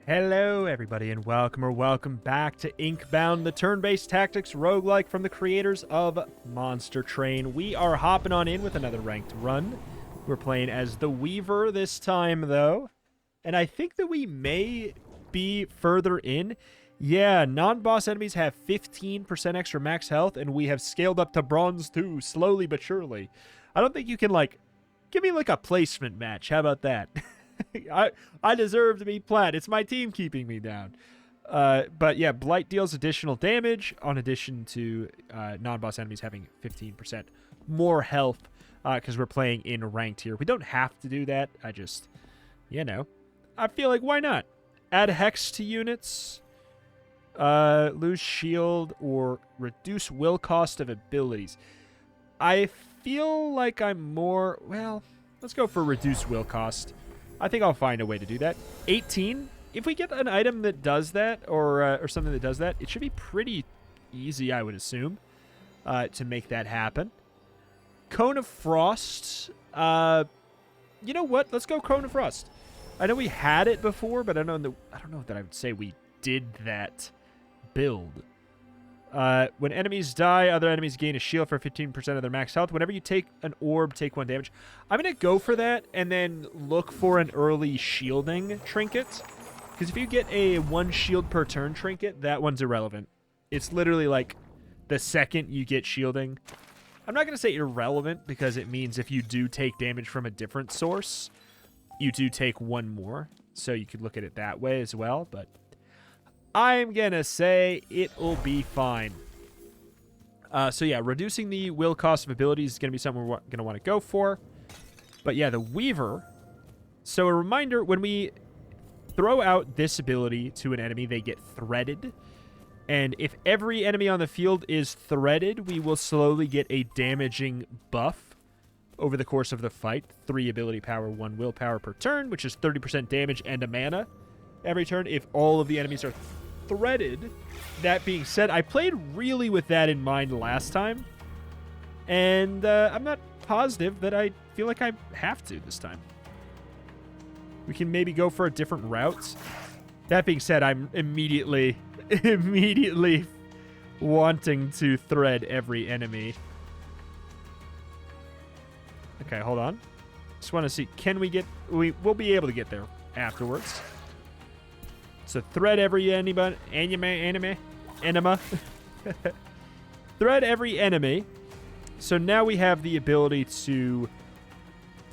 Hello, everybody, and welcome back to Inkbound, the turn-based tactics roguelike from the creators of Monster Train. We are hopping on in with another ranked run. We're playing as the Weaver this time, though, and I think that we may be further in. Yeah, non-boss enemies have 15% extra max health, and we have scaled up to Bronze 2, slowly but surely. I don't think you can, give me, a placement match. How about that? I deserve to be plat. It's my team keeping me down. But yeah, Blight deals additional damage on addition to non-boss enemies having 15% more health because we're playing in ranked here. We don't have to do that. I just, I feel like why not? Add Hex to units, lose shield, or reduce will cost of abilities. I feel like I'm more, let's go for reduce will cost. I think I'll find a way to do that. 18. If we get an item that does that, or something that does that, it should be pretty easy, I would assume, to make that happen. Cone of Frost. You know what? Let's go Cone of Frost. I know we had it before, but I don't know that I would say we did that build. When enemies die, other enemies gain a shield for 15% of their max health. Whenever you take an orb, take 1 damage. I'm going to go for that and then look for an early shielding trinket. Because if you get a 1 shield per turn trinket, that one's irrelevant. It's literally like the second you get shielding. I'm not going to say irrelevant because it means if you do take damage from a different source, you do take 1 more. So you could look at it that way as well, but I'm going to say it'll be fine. So yeah, reducing the will cost of abilities is going to be something we're going to want to go for. But yeah, the Weaver. So a reminder, when we throw out this ability to an enemy, they get threaded. And if every enemy on the field is threaded, we will slowly get a damaging buff over the course of the fight. 3 ability power, 1 willpower per turn, which is 30% damage and a mana every turn if all of the enemies are threaded. That being said, I played really with that in mind last time, and I'm not positive that I feel like I have to this time. We can maybe go for a different route. That being said, I'm immediately wanting to thread every enemy. Okay, hold on. Just want to see, can we get... We'll be able to get there afterwards. So thread every enema. Thread every enemy. So now we have the ability to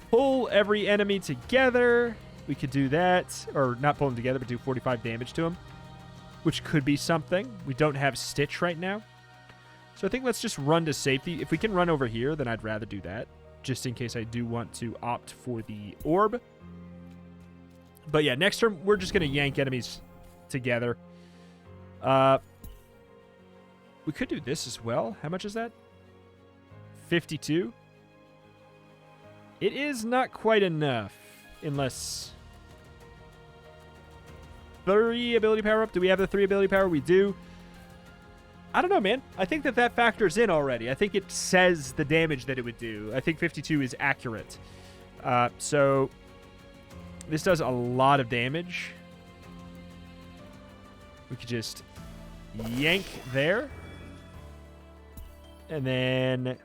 pull every enemy together. We could do that. Or not pull them together, but do 45 damage to them. Which could be something. We don't have Stitch right now. So I think let's just run to safety. If we can run over here, then I'd rather do that. Just in case I do want to opt for the orb. But yeah, next turn, we're just going to yank enemies together. We could do this as well. How much is that? 52. It is not quite enough. Unless... 3 ability power up. Do we have the 3 ability power? We do. I don't know, man. I think that factors in already. I think it says the damage that it would do. I think 52 is accurate. So... This does a lot of damage. We could just yank there. And then...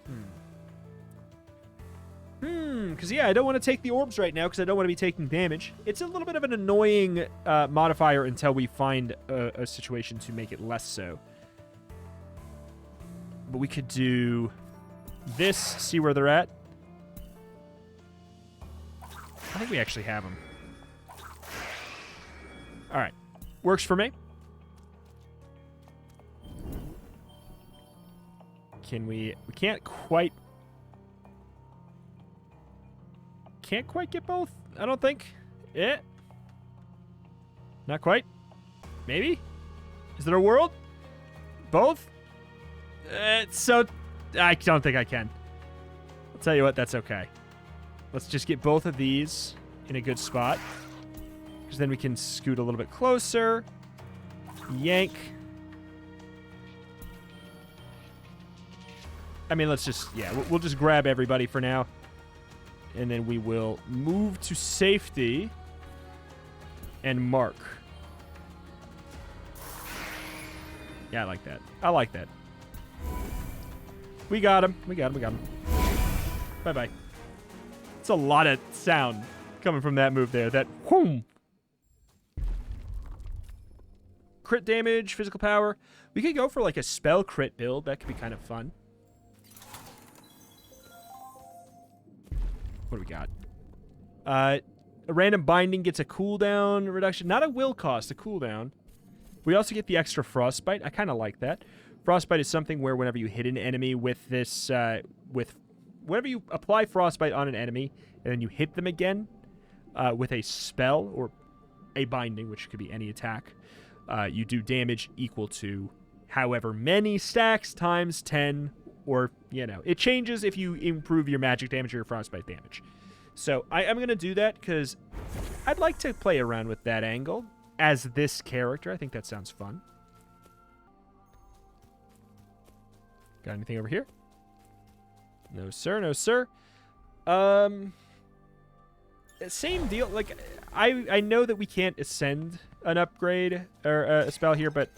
Because, yeah, I don't want to take the orbs right now because I don't want to be taking damage. It's a little bit of an annoying modifier until we find a situation to make it less so. But we could do this, see where they're at. I think we actually have them. All right. Works for me. Can we can't quite get both, I don't think. Not quite. Maybe? Is there a world? Both? So I don't think I can. I'll tell you what, that's okay. Let's just get both of these in a good spot. Because then we can scoot a little bit closer. Yank. I mean, let's just... Yeah, we'll just grab everybody for now. And then we will move to safety and mark. Yeah, I like that. I like that. We got him. We got him. We got him. Bye-bye. It's a lot of sound coming from that move there. That whoom. Crit damage, physical power. We could go for like a spell crit build. That could be kind of fun. What do we got? A random binding gets a cooldown reduction. Not a will cost, a cooldown. We also get the extra frostbite. I kind of like that. Frostbite is something where whenever you hit an enemy with this, whenever you apply frostbite on an enemy and then you hit them again with a spell or a binding, which could be any attack, you do damage equal to however many stacks times 10, or, you know, it changes if you improve your magic damage or your frostbite damage. So I'm going to do that because I'd like to play around with that angle as this character. I think that sounds fun. Got anything over here? No, sir. No, sir. Same deal. Like, I know that we can't ascend an upgrade or a spell here, but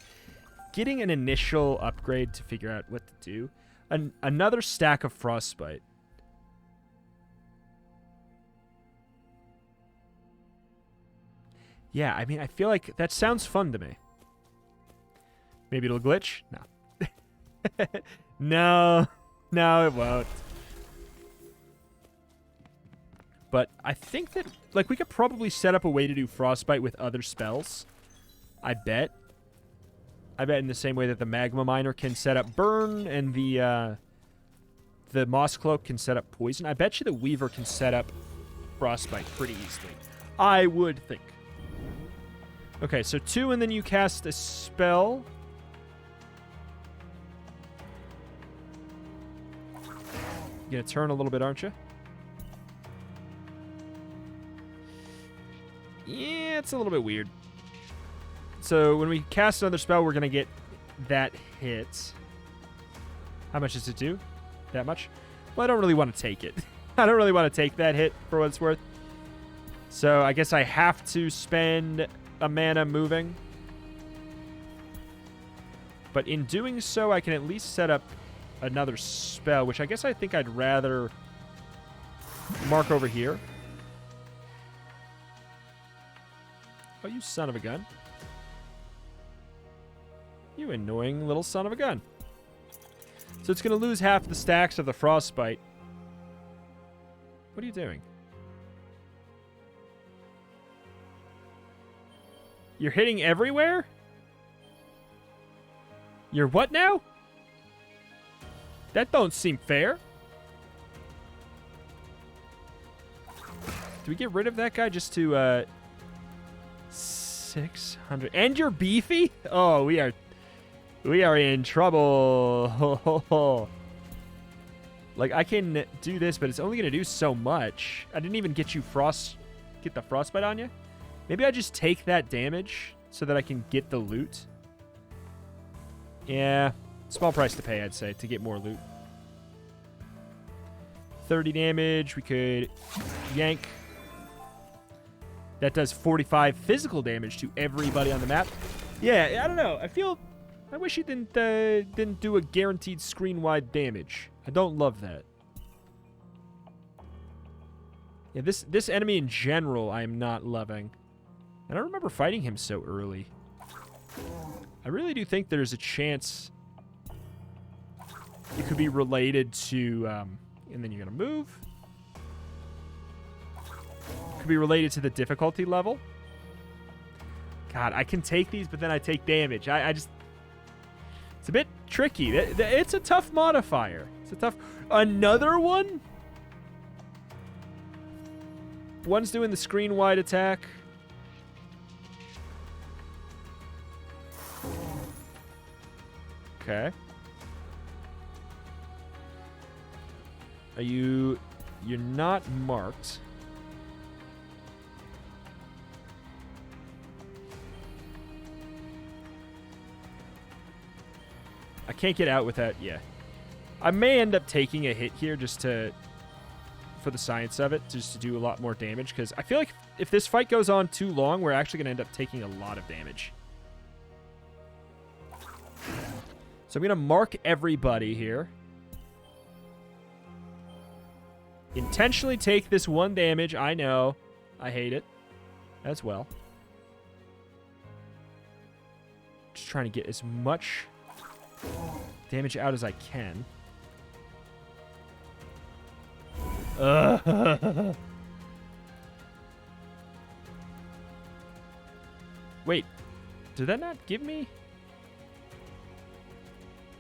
getting an initial upgrade to figure out what to do. Another stack of frostbite. Yeah, I mean, I feel like that sounds fun to me. Maybe it'll glitch? No. No. No, it won't. But I think that, like, we could probably set up a way to do frostbite with other spells. I bet. I bet in the same way that the magma miner can set up burn and the moss cloak can set up poison. I bet you the weaver can set up frostbite pretty easily. I would think. Okay, so 2 and then you cast a spell. You're gonna turn a little bit, aren't you? Yeah, it's a little bit weird. So when we cast another spell, we're going to get that hit. How much does it do? That much? Well, I don't really want to take it. I don't really want to take that hit for what it's worth. So I guess I have to spend a mana moving. But in doing so, I can at least set up another spell, which I guess I think I'd rather mark over here. Oh, you son of a gun. You annoying little son of a gun. So it's going to lose half the stacks of the frostbite. What are you doing? You're hitting everywhere? You're what now? That don't seem fair. Do we get rid of that guy just to, 600. And you're beefy? Oh, we are in trouble. Like, I can do this, but it's only going to do so much. I didn't even get the frostbite on you. Maybe I just take that damage so that I can get the loot. Yeah, small price to pay, I'd say, to get more loot. 30 damage. We could yank. That does 45 physical damage to everybody on the map. Yeah, I don't know. I wish he didn't do a guaranteed screen-wide damage. I don't love that. Yeah, this enemy in general I am not loving. I don't remember fighting him so early. I really do think there's a chance it could be related to... and then you're going to move. Could be related to the difficulty level. God, I can take these, but then I take damage. I just... It's a bit tricky. It's a tough modifier. It's a tough... Another one? One's doing the screen-wide attack. Okay. Are you... You're not marked. I can't get out with that. Yeah. I may end up taking a hit here just to... for the science of it, just to do a lot more damage, because I feel like if this fight goes on too long, we're actually going to end up taking a lot of damage. So I'm going to mark everybody here. Intentionally take this 1 damage. I know. I hate it as well. Just trying to get as much damage out as I can. Wait, did that not give me?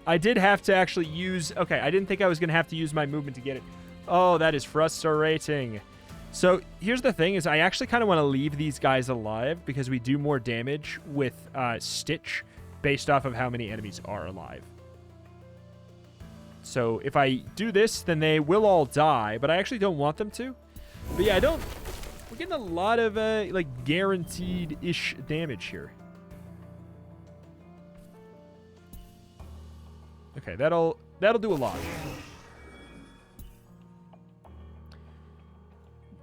I did have to actually use... Okay, I didn't think I was going to have to use my movement to get it. Oh, that is frustrating. So here's the thing is I actually kind of want to leave these guys alive because we do more damage with Stitch based off of how many enemies are alive. So if I do this, then they will all die, but I actually don't want them to. But yeah, we're getting a lot of like guaranteed-ish damage here. Okay, that'll do a lot.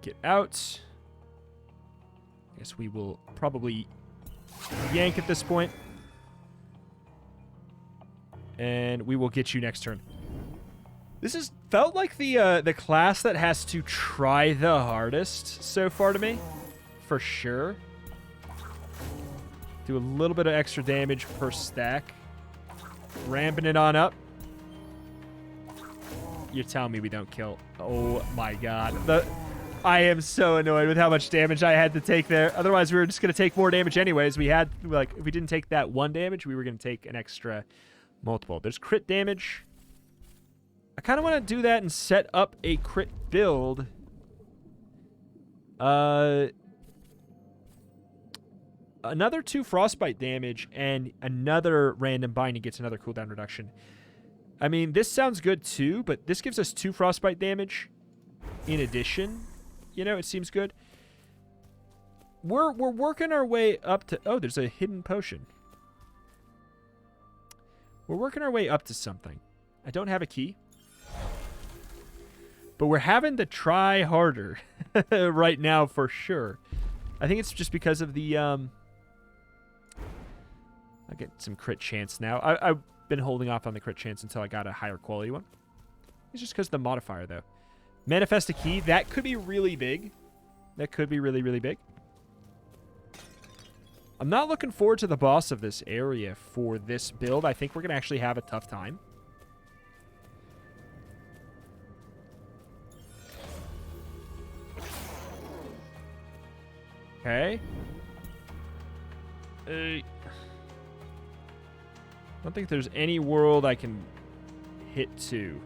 Get out. Guess we will probably yank at this point. And we will get you next turn. This has felt like the class that has to try the hardest so far to me. For sure. Do a little bit of extra damage per stack. Ramping it on up. You're telling me we don't kill. Oh my god. I am so annoyed with how much damage I had to take there. Otherwise, we were just going to take more damage anyways. We had, like, if we didn't take that 1 damage, we were going to take an extra multiple. There's crit damage. I kind of want to do that and set up a crit build. Another 2 frostbite damage and another random binding gets another cooldown reduction. I mean, this sounds good too, but this gives us 2 frostbite damage in addition. You know, it seems good. We're working our way up to... Oh, there's a hidden potion. We're working our way up to something. I don't have a key. But we're having to try harder right now for sure. I think it's just because of the... I'll get some crit chance now. I've been holding off on the crit chance until I got a higher quality one. It's just because of the modifier, though. Manifest a key. That could be really big. That could be really, really big. I'm not looking forward to the boss of this area for this build. I think we're going to actually have a tough time. Okay. I don't think there's any world I can hit to.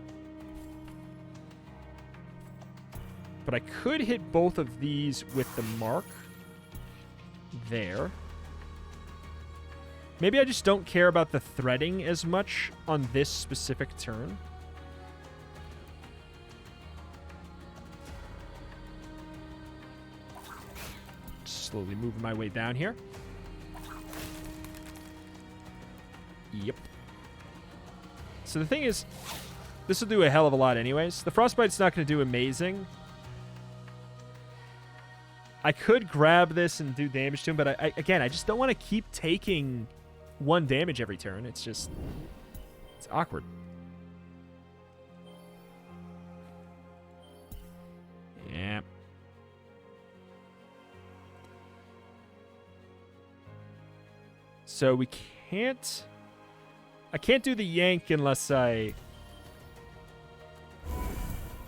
But I could hit both of these with the mark. There. Maybe I just don't care about the threading as much on this specific turn. Slowly moving my way down here. Yep. So the thing is, this will do a hell of a lot anyways. The Frostbite's not going to do amazing. I could grab this and do damage to him, but again, I just don't want to keep taking 1 damage every turn. It's just... it's awkward. Yeah. So we can't... I can't do the yank unless I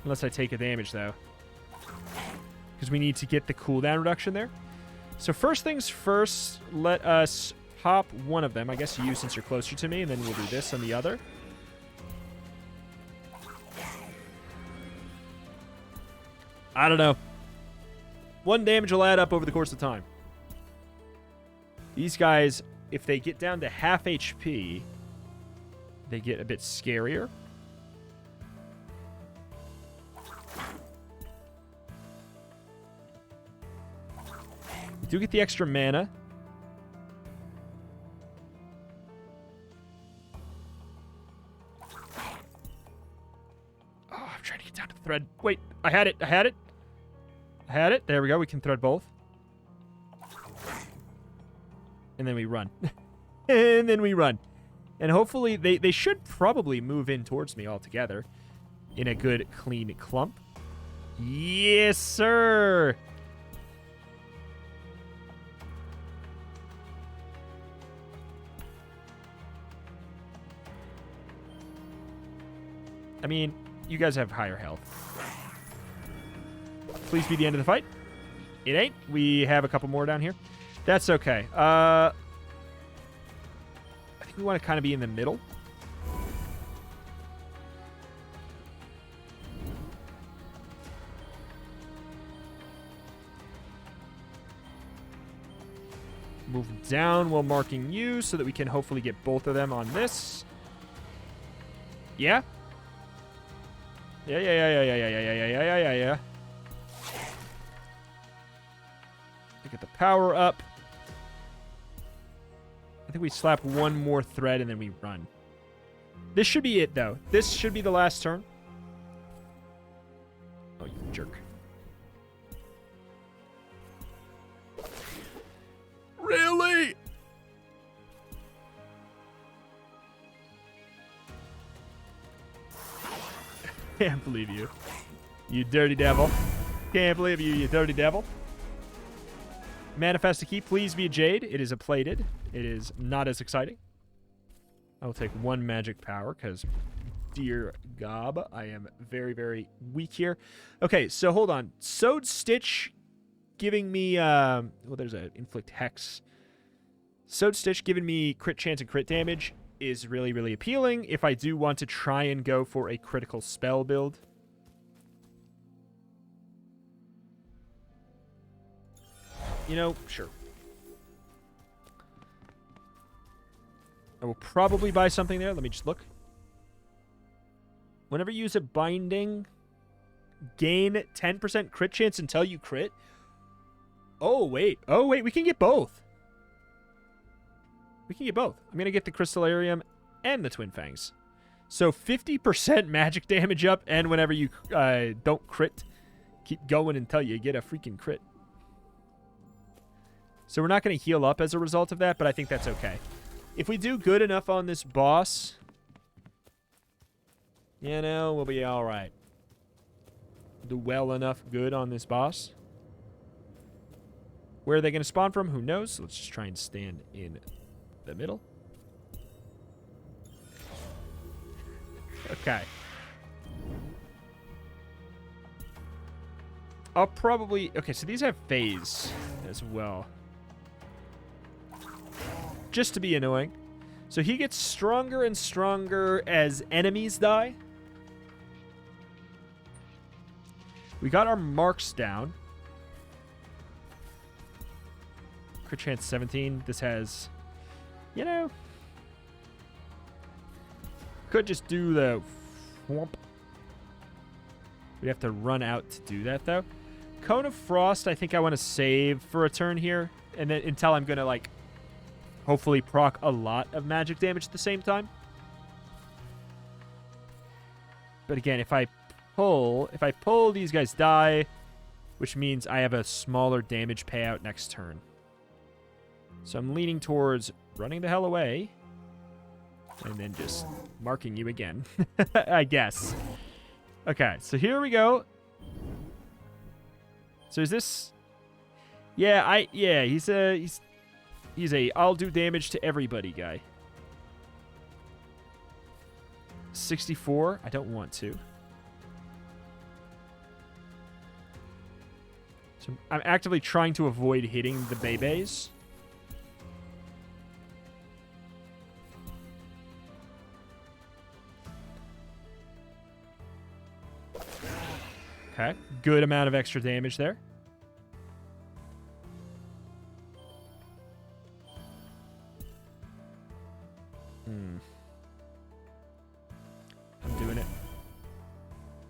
take a damage, though. Because we need to get the cooldown reduction there. So first things first, let us pop one of them. I guess you, since you're closer to me, and then we'll do this on the other. I don't know. 1 damage will add up over the course of time. These guys, if they get down to half HP, they get a bit scarier. We do get the extra mana. Oh, I'm trying to get down to the thread. Wait, I had it. I had it. I had it. There we go. We can thread both. And then we run. And then we run. And hopefully they should probably move in towards me altogether in a good, clean clump. Yes, sir! I mean, you guys have higher health. Please be the end of the fight. It ain't. We have a couple more down here. That's okay. I think we want to kind of be in the middle. Move down while marking you so that we can hopefully get both of them on this. Yeah? Yeah. Get the power up. I think we slap one more thread and then we run. This should be it, though. This should be the last turn. Oh, you jerk. Really? Can't believe you. You dirty devil. Can't believe you, you dirty devil. Manifest a key. Please be a jade. It is a plated. It is not as exciting. I will take one magic power because, dear gob, I am very, very weak here. Okay, so hold on. Sewed Stitch giving me... well, there's an inflict hex. Sewed Stitch giving me crit chance and crit damage is really, really appealing if I do want to try and go for a critical spell build. You know, sure. I will probably buy something there. Let me just look. Whenever you use a binding, gain 10% crit chance until you crit. Oh, wait. Oh, wait. We can get both. We can get both. I'm going to get the Crystallarium and the Twin Fangs. So 50% magic damage up, and whenever you don't crit, keep going until you get a freaking crit. So we're not going to heal up as a result of that, but I think that's okay. If we do good enough on this boss, you know, we'll be all right. Do well enough good on this boss. Where are they going to spawn from? Who knows? So let's just try and stand in the middle. Okay. I'll probably... Okay, so these have phase as well. Just to be annoying. So he gets stronger and stronger as enemies die. We got our marks down. Crit chance 17. This has... You know... Could just do the... Whomp. We have to run out to do that, though. Cone of Frost, I think I want to save for a turn here. And then until I'm going to, like... Hopefully proc a lot of magic damage at the same time. But again, if I pull, these guys die, which means I have a smaller damage payout next turn. So I'm leaning towards running the hell away and then just marking you again, I guess. Okay, so here we go. So is this... Yeah, he's a I'll do damage to everybody guy. 64. I don't want to. So I'm actively trying to avoid hitting the Bebes. Okay. Good amount of extra damage there. I'm doing it.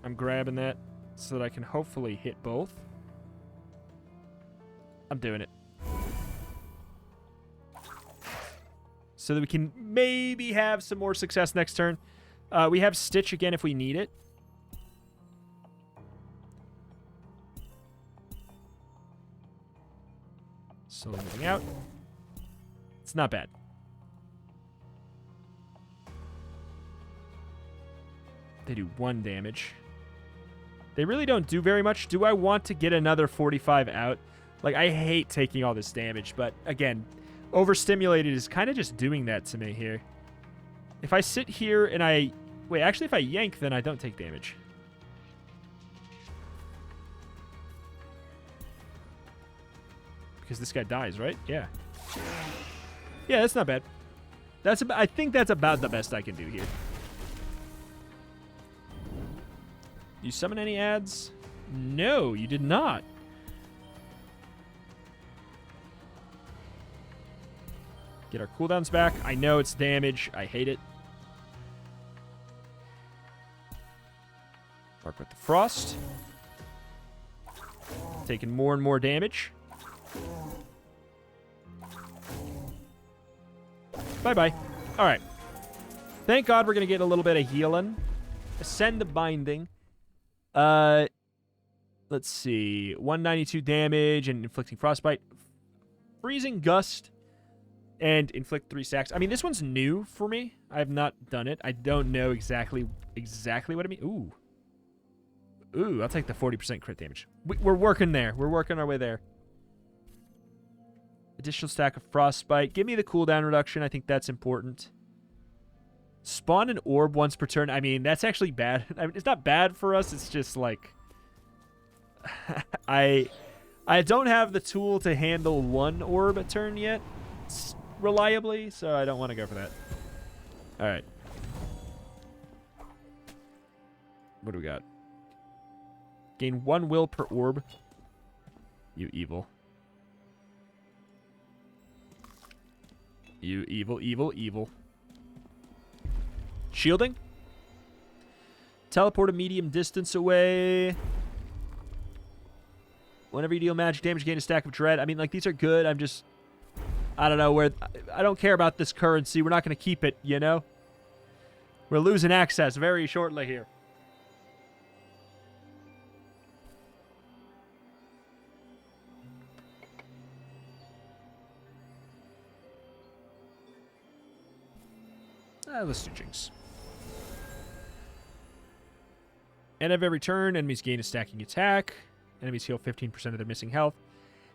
I'm grabbing that so that I can hopefully hit both. I'm doing it. So that we can maybe have some more success next turn. We have Stitch again if we need it. Slowly moving out. It's not bad. They do 1 damage. They really don't do very much. Do I want to get another 45 out? Like, I hate taking all this damage, but again, overstimulated is kind of just doing that to me here. If I sit here and I... Wait, actually, if I yank, then I don't take damage. Because this guy dies, right? Yeah. Yeah, that's not bad. I think that's about the best I can do here. You summon any ads? No, you did not. Get our cooldowns back. I know it's damage. I hate it. Mark with the frost. Taking more and more damage. Bye-bye. All right. Thank God we're going to get a little bit of healing. Ascend the binding. Let's see. 192 damage and inflicting frostbite. Freezing gust and inflict 3 stacks. I mean, this one's new for me. I have not done it. I don't know exactly what I mean. Ooh, I'll take the 40% crit damage. We're working there. We're working our way there. Additional stack of frostbite. Give me the cooldown reduction. I think that's important. Spawn an orb once per turn. I mean, that's actually bad. I mean, it's not bad for us. It's just like... I don't have the tool to handle 1 orb a turn yet reliably, so I don't want to go for that. All right. What do we got? Gain 1 will per orb. You evil. You evil, evil, evil. Shielding. Teleport a medium distance away. Whenever you deal magic damage, gain a stack of dread. I mean, like, these are good. I'm just... I don't know where... I don't care about this currency. We're not going to keep it, you know? We're losing access very shortly here. Let's do Jinx. End of every turn, enemies gain a stacking attack. Enemies heal 15% of their missing health.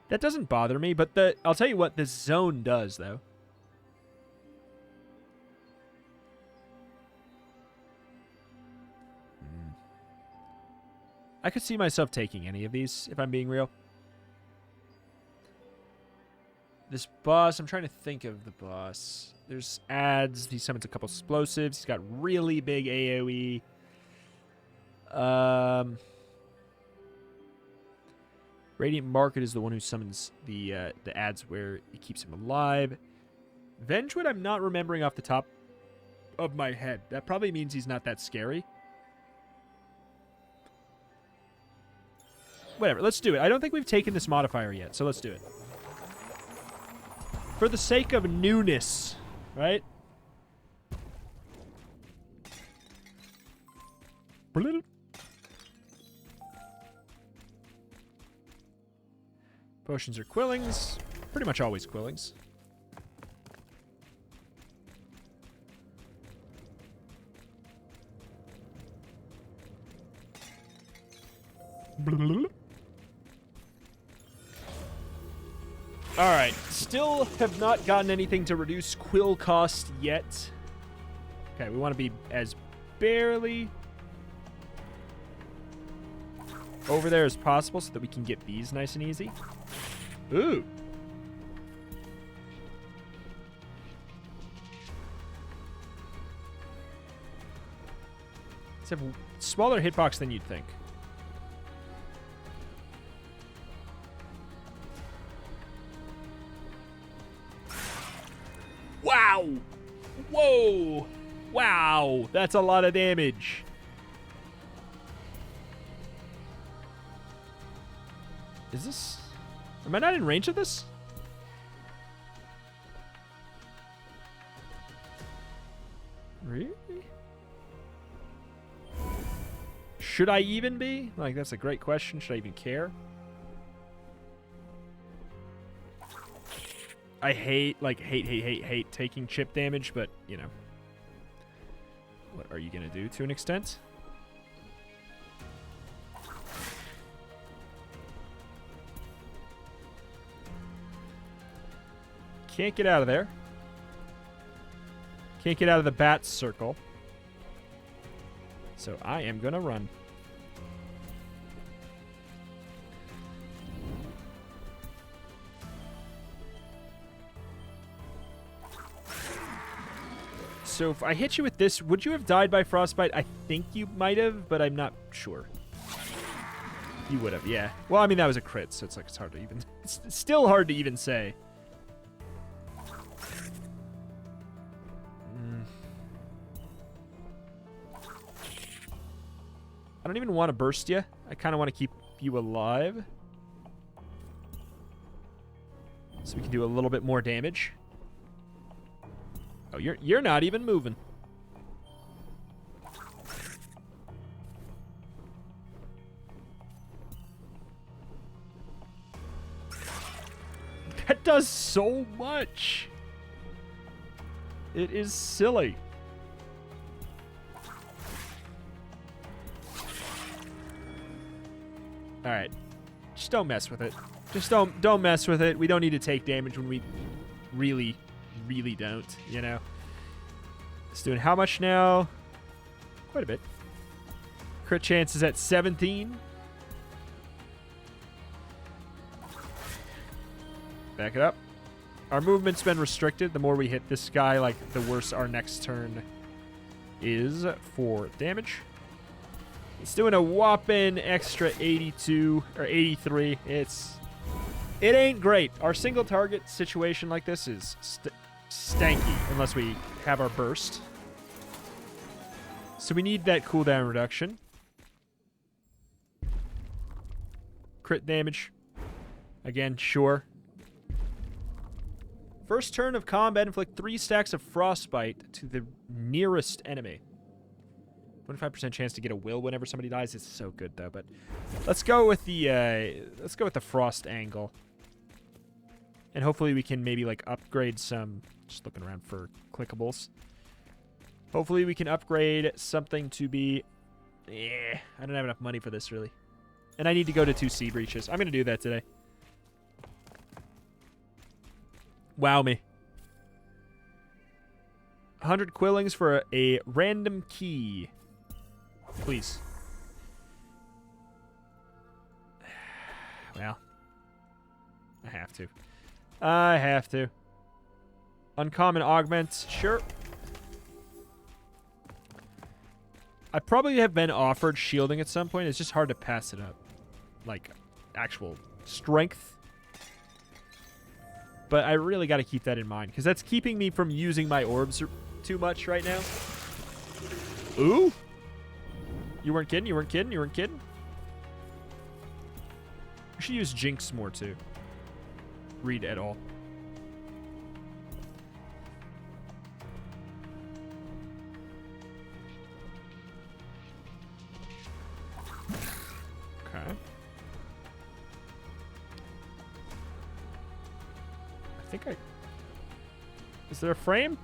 That doesn't bother me, but I'll tell you what this zone does, though. I could see myself taking any of these, if I'm being real. This boss, I'm trying to think of the boss. There's ads. He summons a couple explosives. He's got really big AoE. Radiant Market is the one who summons the ads where it keeps him alive. Vengewood, I'm not remembering off the top of my head. That probably means he's not that scary. Whatever, let's do it. I don't think we've taken this modifier yet, so let's do it. For the sake of newness, right? Potions are quillings. Pretty much always quillings. Alright, still have not gotten anything to reduce quill cost yet. Okay, we want to be as barely over there as possible so that we can get these nice and easy. Ooh. Let's have a smaller hitbox than you'd think. Wow! Whoa! Wow! That's a lot of damage. Is this... Am I not in range of this? Really? Should I even be? Like, that's a great question. Should I even care? I hate taking chip damage, but, you know. What are you going to do to an extent? Can't get out of there. Can't get out of the bat circle. So I am going to run. So if I hit you with this, would you have died by frostbite? I think you might have, but I'm not sure. You would have, yeah. Well, I mean, that was a crit, so it's like it's hard to even... It's still hard to even say. I don't even want to burst you. I kind of want to keep you alive. So we can do a little bit more damage. Oh, you're not even moving. That does so much. It is silly. All right. Just don't mess with it. Just don't mess with it. We don't need to take damage when we really don't, you know. It's doing how much now? Quite a bit. Crit chance is at 17. Back it up. Our movement's been restricted. The more we hit this guy, like, the worse our next turn is for damage. It's doing a whopping extra 82 or 83. It ain't great. Our single target situation like this is stanky unless we have our burst. So we need that cooldown reduction. Crit damage. Again, sure. First turn of combat, inflict 3 stacks of frostbite to the nearest enemy. 25% chance to get a will whenever somebody dies. It's so good though, but let's go with the frost angle. And hopefully we can maybe like upgrade some, just looking around for clickables. Hopefully we can upgrade something to be, I don't have enough money for this really. And I need to go to 2 sea breaches. I'm going to do that today. Wow me. 100 quillings for a random key. Please. Well, I have to. I have to. Uncommon augments, sure. I probably have been offered shielding at some point. It's just hard to pass it up. Like, actual strength. But I really got to keep that in mind, because that's keeping me from using my orbs too much right now. Ooh! You weren't kidding, you weren't kidding, you weren't kidding. I should use Jinx more, too. Read at all. Okay. I think I... Is there a frame?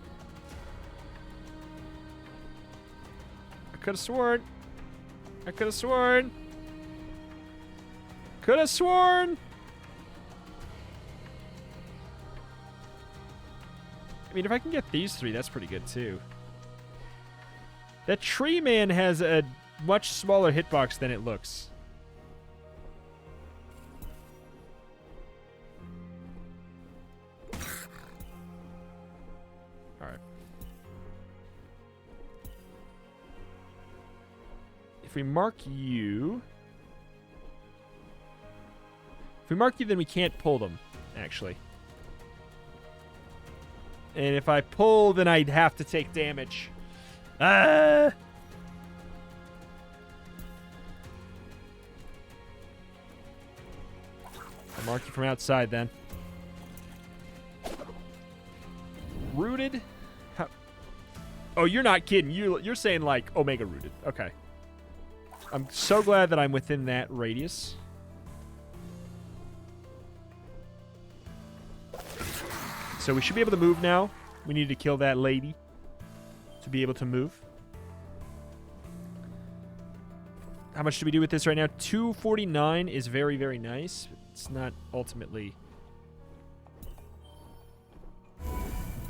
I could have sworn. I could have sworn. Could have sworn. I mean, if I can get these 3, that's pretty good, too. That tree man has a much smaller hitbox than it looks. Alright. If we mark you... If we mark you, then we can't pull them, actually. And if I pull, then I'd have to take damage. Ah! I'll mark you from outside, then. Rooted? How? Oh, you're not kidding. You're saying, like, Omega rooted. Okay. I'm so glad that I'm within that radius. So we should be able to move now. We need to kill that lady to be able to move. How much do we do with this right now? 249 is very, very nice. It's not ultimately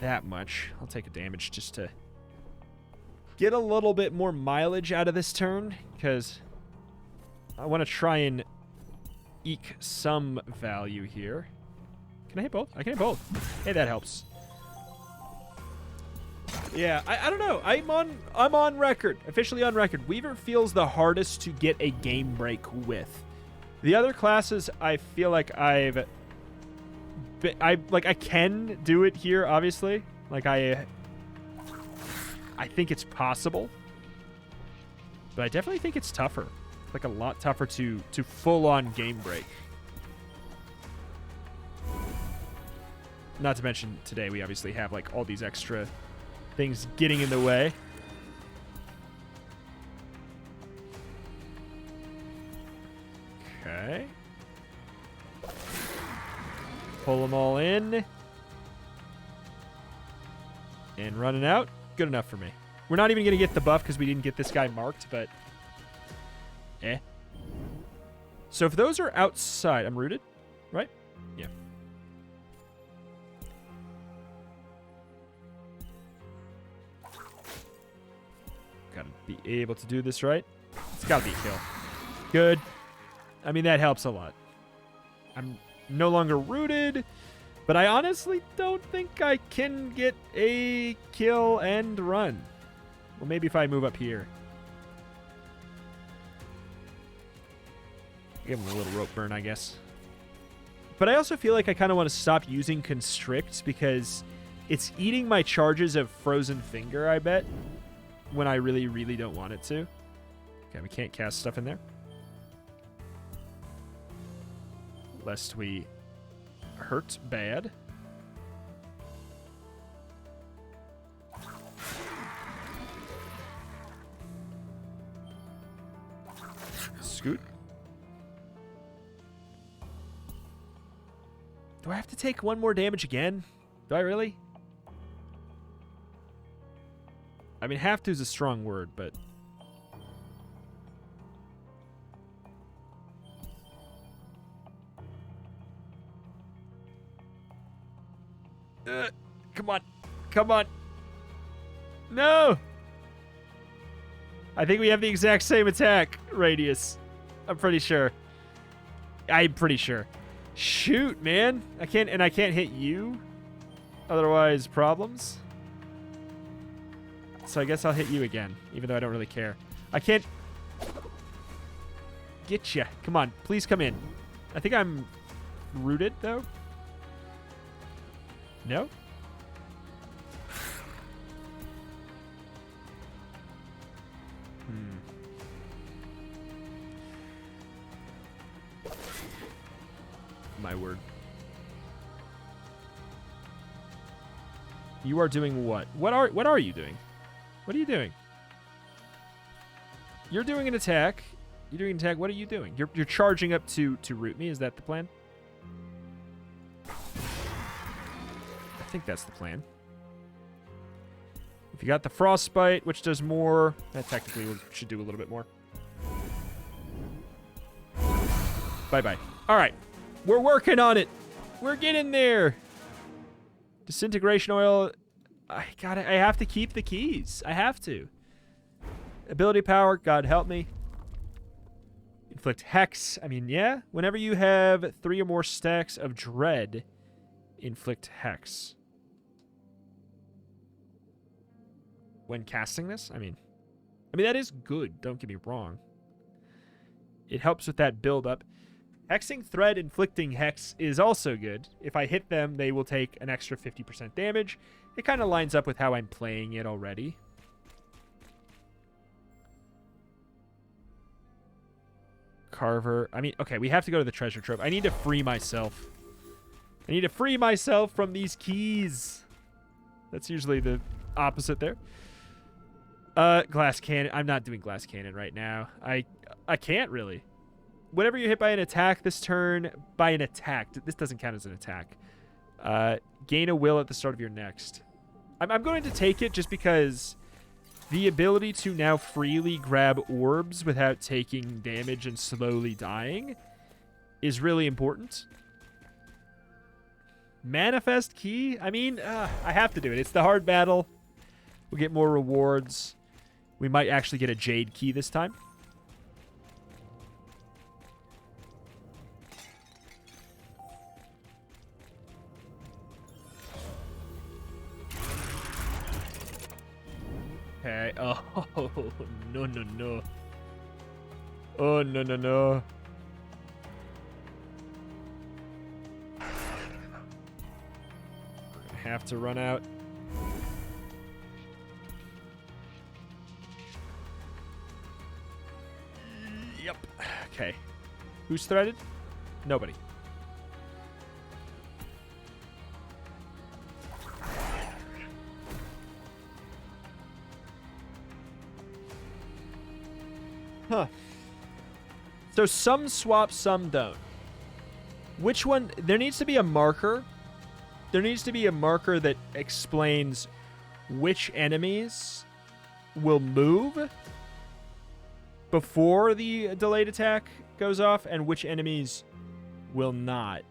that much. I'll take a damage just to get a little bit more mileage out of this turn, because I want to try and eke some value here. Can I hit both? I can hit both. Hey, that helps. Yeah, I don't know. I'm on record, officially on record. Weaver feels the hardest to get a game break with. The other classes, I feel like I can do it here, obviously. Like I think it's possible, but I definitely think it's tougher. Like a lot tougher to full on game break. Not to mention today we obviously have like all these extra things getting in the way. Okay. Pull them all in. And running out. Good enough for me. We're not even going to get the buff because we didn't get this guy marked, but... So if those are outside... I'm rooted, right? Yeah. Gotta be able to do this right. It's gotta be a kill. Good. I mean, that helps a lot. I'm no longer rooted, but I honestly don't think I can get a kill and run. Well, maybe if I move up here. Give him a little rope burn, I guess. But I also feel like I kind of want to stop using Constrict because it's eating my charges of Frozen Finger, I bet, when I really, really don't want it to. Okay, we can't cast stuff in there. Lest we hurt bad. Scoot. Do I have to take one more damage again? Do I really? I mean, have to is a strong word, but... Come on. Come on. No! I think we have the exact same attack radius. I'm pretty sure. I'm pretty sure. Shoot, man. I can't hit you. Otherwise, problems. So I guess I'll hit you again, even though I don't really care. I can't get you. Come on, please come in. I think I'm rooted, though. No? My word. You are doing what? What are you doing? What are you doing? You're doing an attack. You're doing an attack. What are you doing? You're charging up to root me. Is that the plan? I think that's the plan. If you got the Frostbite, which does more, that technically should do a little bit more. Bye-bye. All right. We're working on it. We're getting there. Disintegration oil. I have to keep the keys. I have to. Ability power. God help me. Inflict hex. I mean, yeah. Whenever you have 3 or more stacks of dread, inflict hex. When casting this, I mean that is good. Don't get me wrong. It helps with that build up. Hexing Thread inflicting Hex is also good. If I hit them, they will take an extra 50% damage. It kind of lines up with how I'm playing it already. Carver. I mean, okay, we have to go to the treasure trove. I need to free myself. I need to free myself from these keys. That's usually the opposite there. Glass cannon. I'm not doing glass cannon right now. I can't really. Whenever you're hit by an attack this turn, this doesn't count as an attack. Gain a will at the start of your next. I'm going to take it just because the ability to now freely grab orbs without taking damage and slowly dying is really important. Manifest key? I mean, I have to do it. It's the hard battle. We'll get more rewards. We might actually get a jade key this time. Okay. Oh, no, no, no. Oh, no, no, no. Have to run out. Yep. Okay. Who's threaded? Nobody. Huh. So some swap, some don't. Which one? There needs to be a marker. There needs to be a marker that explains which enemies will move before the delayed attack goes off and which enemies will not,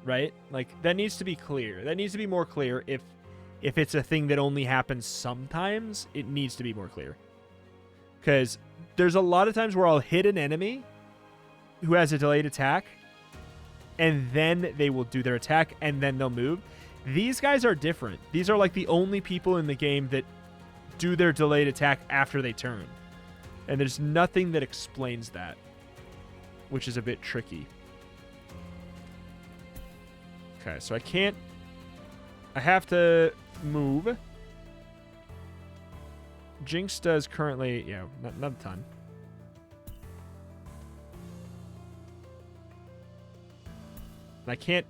right? Like, that needs to be clear. That needs to be more clear. If it's a thing that only happens sometimes, it needs to be more clear. Because there's a lot of times where I'll hit an enemy who has a delayed attack, and then they will do their attack, and then they'll move. These guys are different. These are like the only people in the game that do their delayed attack after they turn. And there's nothing that explains that, which is a bit tricky. Okay, so I have to move. Jinx does currently, yeah, not a ton. I can't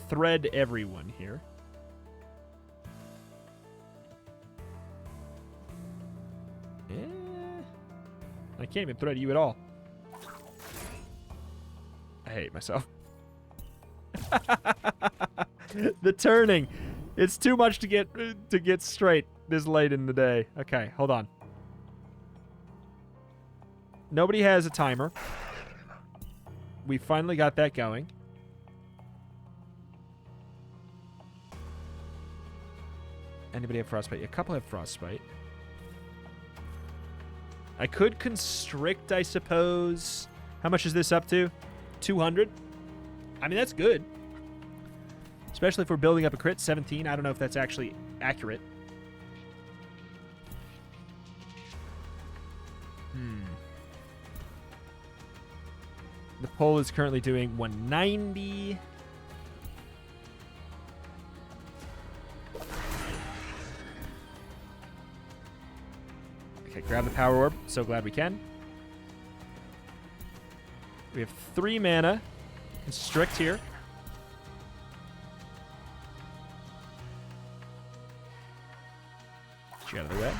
thread everyone here. I can't even thread you at all. I hate myself. The turning. It's too much to get straight this late in the day. Okay, hold on. Nobody has a timer. We finally got that going. Anybody have frostbite? A couple have frostbite. I could constrict, I suppose. How much is this up to? 200? I mean, that's good. Especially if we're building up a crit. 17. I don't know if that's actually accurate. The poll is currently doing 190. Okay, grab the power orb. So glad we can. We have 3 mana. Constrict here. Get you out of the way.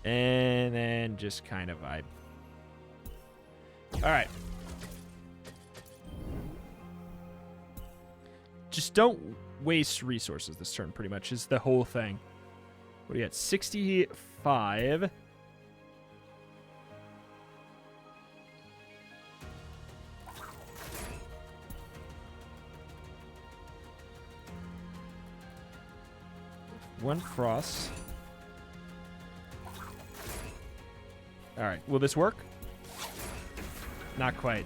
And then just kind of vibe. Alright. Just don't waste resources this turn, pretty much, is the whole thing. What do you got? 65. One frost. Alright, will this work? Not quite.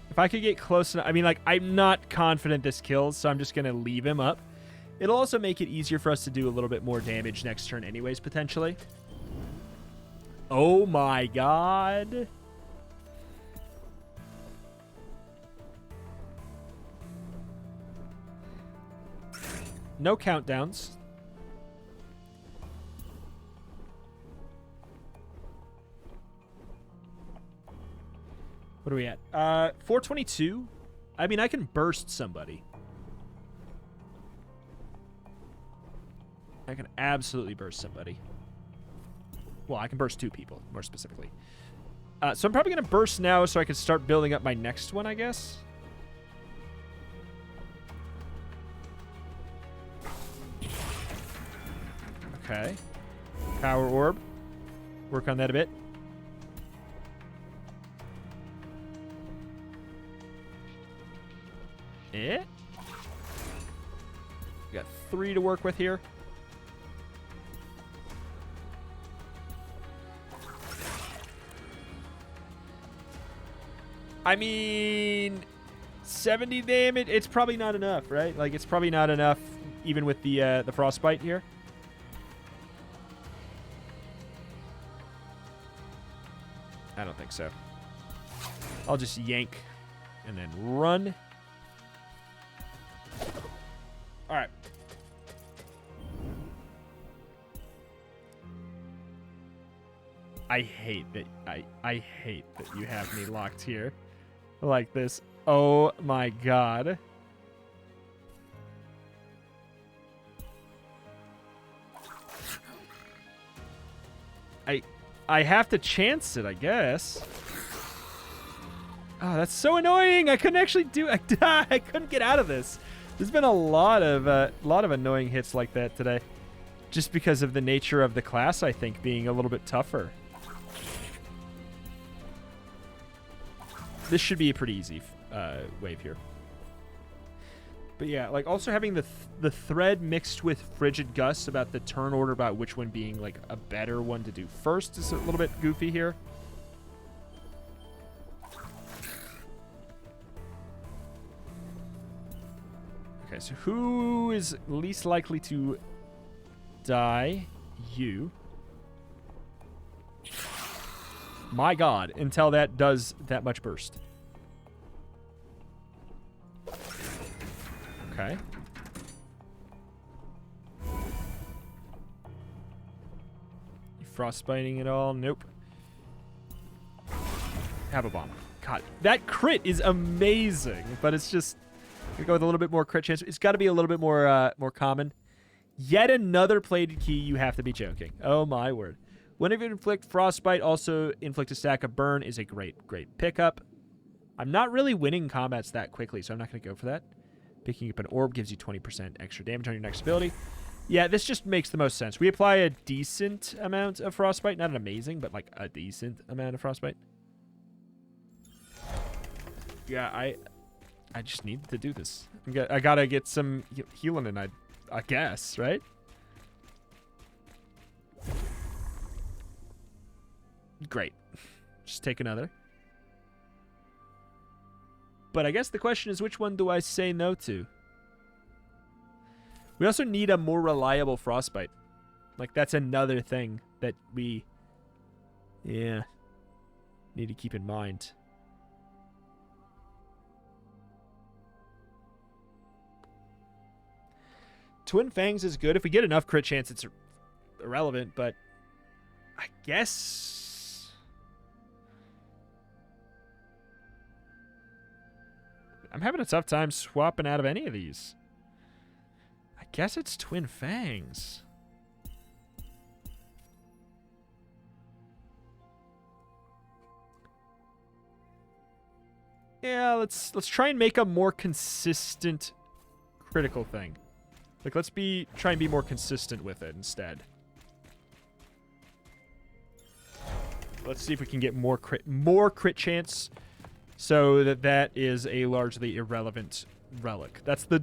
If I could get close enough... I mean, like, I'm not confident this kills, so I'm just going to leave him up. It'll also make it easier for us to do a little bit more damage next turn anyways, potentially. Oh my god. No countdowns. What are we at? 422? I mean, I can burst somebody. I can absolutely burst somebody. Well, I can burst 2 people, more specifically. So I'm probably going to burst now so I can start building up my next one, I guess. Okay. Power orb. Work on that a bit. We got 3 to work with here. I mean, 70 damage, it's probably not enough, right? Like, it's probably not enough even with the frostbite here. I don't think so. I'll just yank and then run. All right. I hate that I hate that you have me locked here like this. Oh my god. I have to chance it, I guess. Oh, that's so annoying. I couldn't actually do it. I couldn't get out of this. There's been a lot of annoying hits like that today. Just because of the nature of the class, I think, being a little bit tougher. This should be a pretty easy wave here. But yeah, like also having the thread mixed with Frigid Gusts about the turn order about which one being like a better one to do first is a little bit goofy here. Okay, so who is least likely to die? You. My god, until that does that much burst. Okay. You frostbiting at all? Nope. Have a bomb. God, that crit is amazing, but it's just gonna go with a little bit more crit chance. It's got to be a little bit more common. Yet another plated key. You have to be joking. Oh my word. Whenever you inflict frostbite, also inflict a stack of burn is a great pickup. I'm not really winning combats that quickly, so I'm not going to go for that. Picking up an orb gives you 20% extra damage on your next ability. Yeah, this just makes the most sense. We apply a decent amount of frostbite. Not an amazing, but like a decent amount of frostbite. Yeah, I just need to do this. I gotta get some healing in, I guess, right? Great. Just take another. But I guess the question is, which one do I say no to? We also need a more reliable frostbite. Like, that's another thing that we, need to keep in mind. Twin Fangs is good. If we get enough crit chance, it's irrelevant, but I guess I'm having a tough time swapping out of any of these. I guess it's Twin Fangs. Yeah, let's try and make a more consistent critical thing. Like, let's try and be more consistent with it instead. Let's see if we can get more crit chance, so that is a largely irrelevant relic. That's the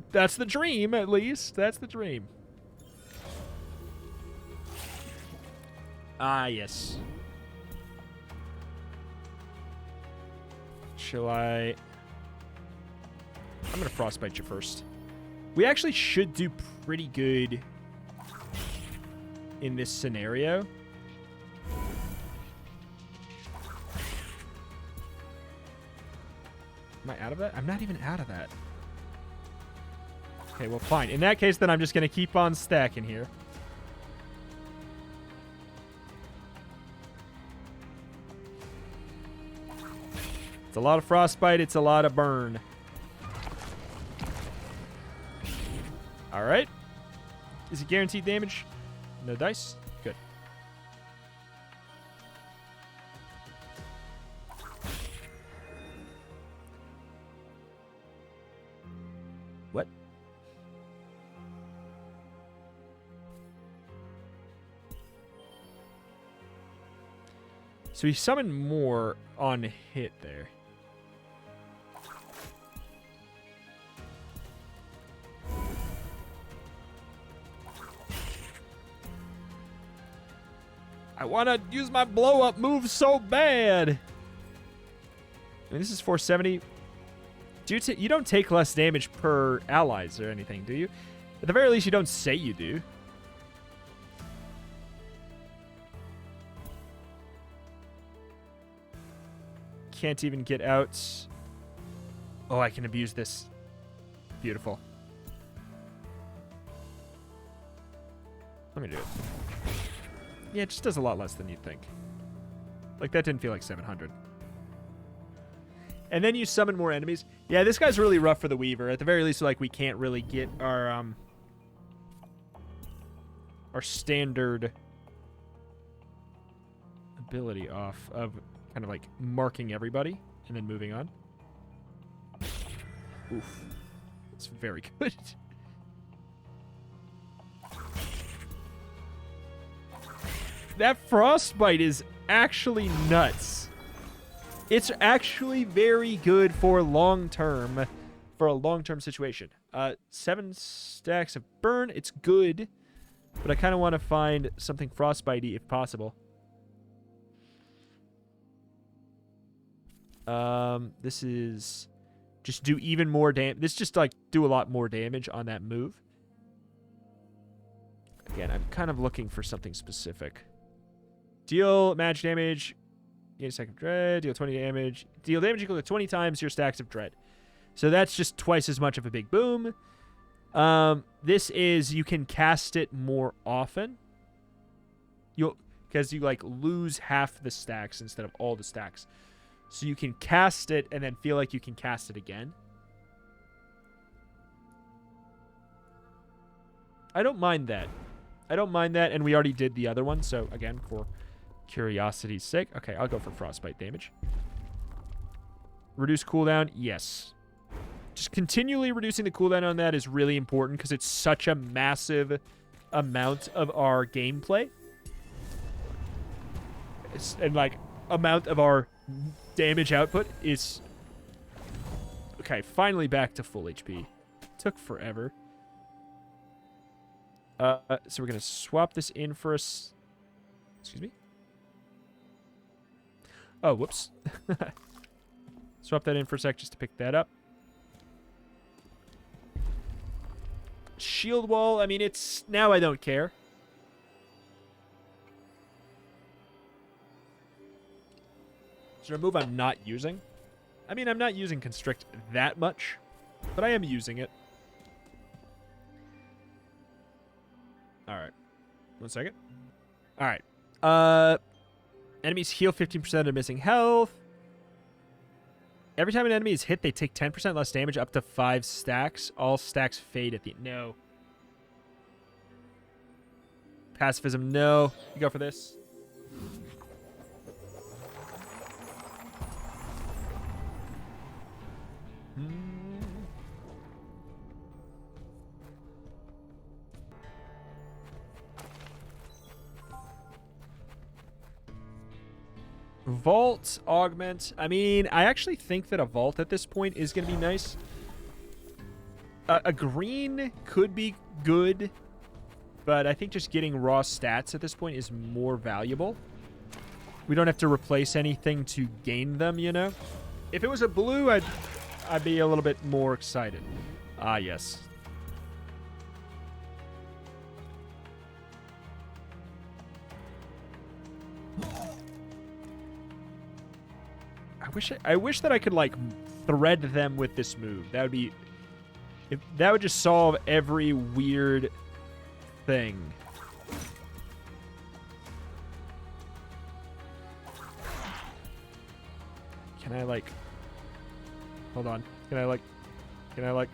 dream, at least. That's the dream. Ah, yes. Shall I? I'm gonna frostbite you first. We actually should do pretty good in this scenario. Am I out of that? I'm not even out of that. Okay, well, fine. In that case, then I'm just going to keep on stacking here. It's a lot of frostbite. It's a lot of burn. All right. Is it guaranteed damage? No dice? Good. What? So he summoned more on hit there. I want to use my blow-up move so bad. I mean, this is 470. You don't take less damage per allies or anything, do you? At the very least, you don't say you do. Can't even get out. Oh, I can abuse this. Beautiful. Let me do it. Yeah, it just does a lot less than you'd think. Like, that didn't feel like 700. And then you summon more enemies. Yeah, this guy's really rough for the Weaver. At the very least, like, we can't really get our standard ability off of kind of, like, marking everybody and then moving on. Oof. It's very good. That frostbite is actually nuts. It's actually very good for a long-term situation. 7 stacks of burn. It's good, but I kind of want to find something frostbitey if possible. This is just do even more damage. This just like do a lot more damage on that move. Again, I'm kind of looking for something specific. Deal magic damage, gain a stack of dread, deal 20 damage. Deal damage equal to 20 times your stacks of dread. So that's just twice as much of a big boom. This is, you can cast it more often. Because you like lose half the stacks instead of all the stacks. So you can cast it and then feel like you can cast it again. I don't mind that. I don't mind that, and we already did the other one, so again, for curiosity's sake. Okay, I'll go for frostbite damage. Reduce cooldown, yes. Just continually reducing the cooldown on that is really important because it's such a massive amount of our gameplay. And, like, amount of our damage output is... Okay, finally back to full HP. Took forever. So we're going to swap this in for us. Excuse me? Oh, whoops. Swap that in for a sec just to pick that up. Shield wall, I mean, it's... Now I don't care. Is there a move I'm not using? I mean, I'm not using Constrict that much, but I am using it. Alright. 1 second. Alright. Enemies heal 15% of missing health. Every time an enemy is hit, they take 10% less damage up to 5 stacks. All stacks fade at the... No. Pacifism, no. You go for this. Vault, augment. I mean, I actually think that a vault at this point is going to be nice. A green could be good, but I think just getting raw stats at this point is more valuable. We don't have to replace anything to gain them, you know? If it was a blue, I'd be a little bit more excited. Ah, yes. I wish that I could, like, thread them with this move. That would be... that would just solve every weird thing. Can I, like... Hold on. Can I, like... Did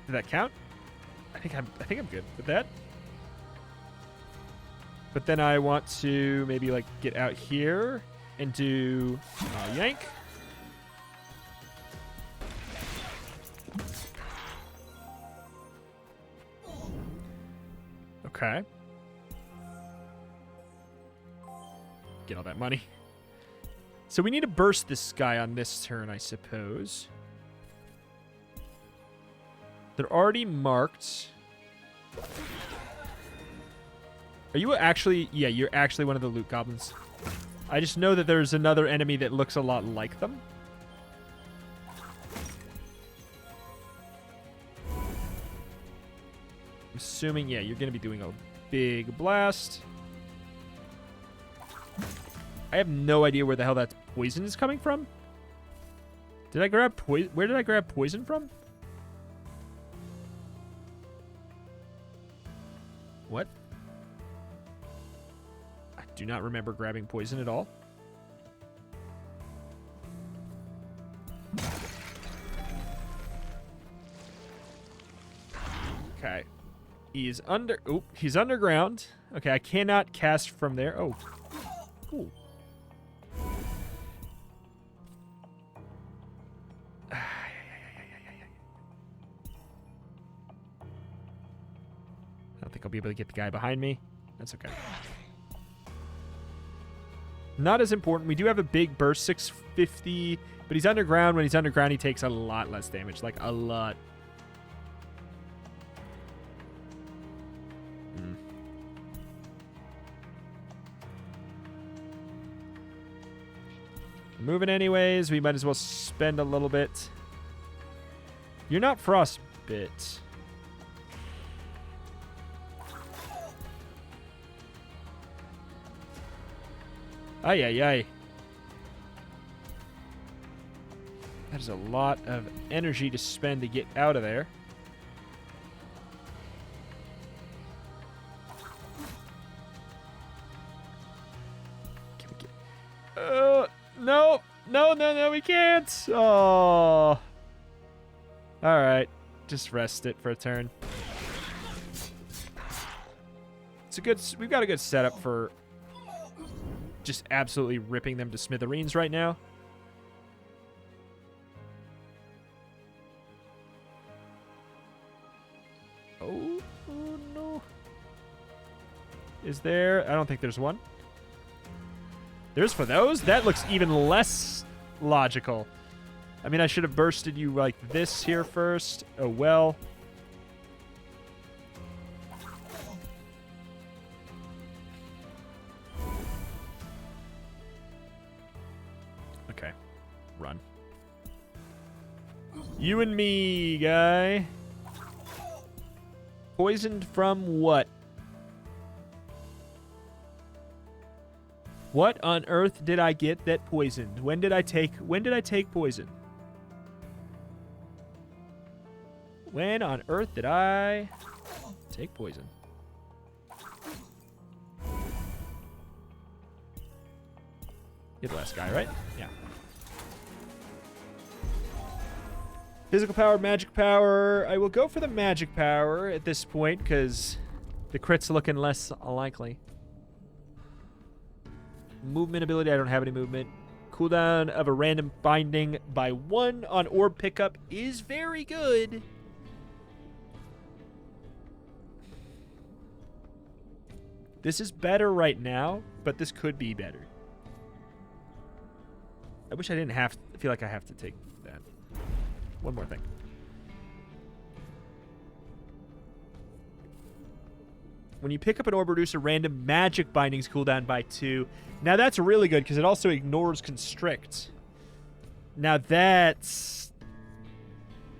that count? I think I'm good with that. But then I want to maybe, like, get out here and do yank. Okay. Get all that money. So we need to burst this guy on this turn, I suppose. They're already marked. Are you actually... Yeah, you're actually one of the loot goblins. I just know that there's another enemy that looks a lot like them. I'm assuming, yeah, you're going to be doing a big blast. I have no idea where the hell that poison is coming from. Did I grab poison? Where did I grab poison from? What? I do not remember grabbing poison at all. Okay. He's he's underground. Okay, I cannot cast from there. Oh, cool. I don't think I'll be able to get the guy behind me. That's okay. Not as important. We do have a big burst, 650, but he's underground. When he's underground, he takes a lot less damage, like a lot. Moving anyways, we might as well spend a little bit. You're not frostbit. Ay, ay, ay. That is a lot of energy to spend to get out of there. No, we can't. Oh. All right. Just rest it for a turn. It's a good... We've got a good setup for just absolutely ripping them to smithereens right now. Oh no. Is there... I don't think there's one. There's for those? That looks even less logical. I mean, I should have bursted you like this here first. Oh, well. Okay. Run. You and me, guy. Poisoned from what? What on earth did I get that poisoned? When did I take poison? When on earth did I take poison? You're the last guy, right? Yeah. Physical power, magic power. I will go for the magic power at this point because the crit's looking less likely. Movement ability, I don't have any movement. Cooldown of a random binding by 1 on orb pickup is very good. This is better right now, but this could be better. I wish I didn't have to feel like I have to take that. One more thing. When you pick up an orb, reduce a random magic bindings cooldown by 2. Now that's really good because it also ignores constrict. Now that's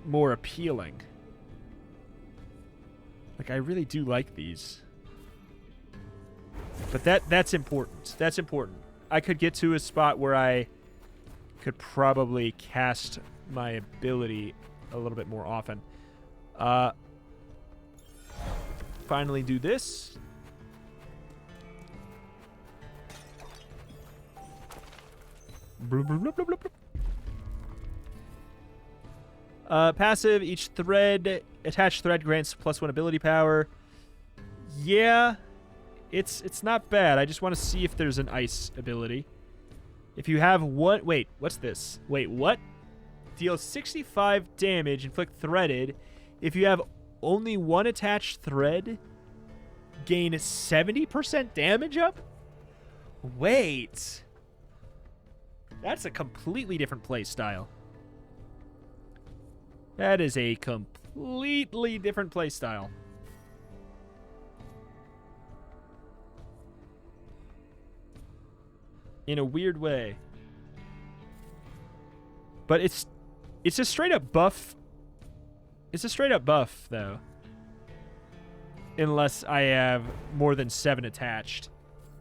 more appealing. Like, I really do like these. But that's important. That's important. I could get to a spot where I could probably cast my ability a little bit more often. Finally do this. Passive, each thread, attached thread grants +1 ability power. Yeah, it's not bad. I just want to see if there's an ice ability. If you have what? Wait, what's this? Wait, what? Deal 65 damage, inflict threaded. If you have only one attached thread, gain 70% damage up? Wait. That's a completely different play style. That is a completely different play style. in a weird way. But it's a straight up buff. It's a straight up buff, though. Unless I have more than 7 attached.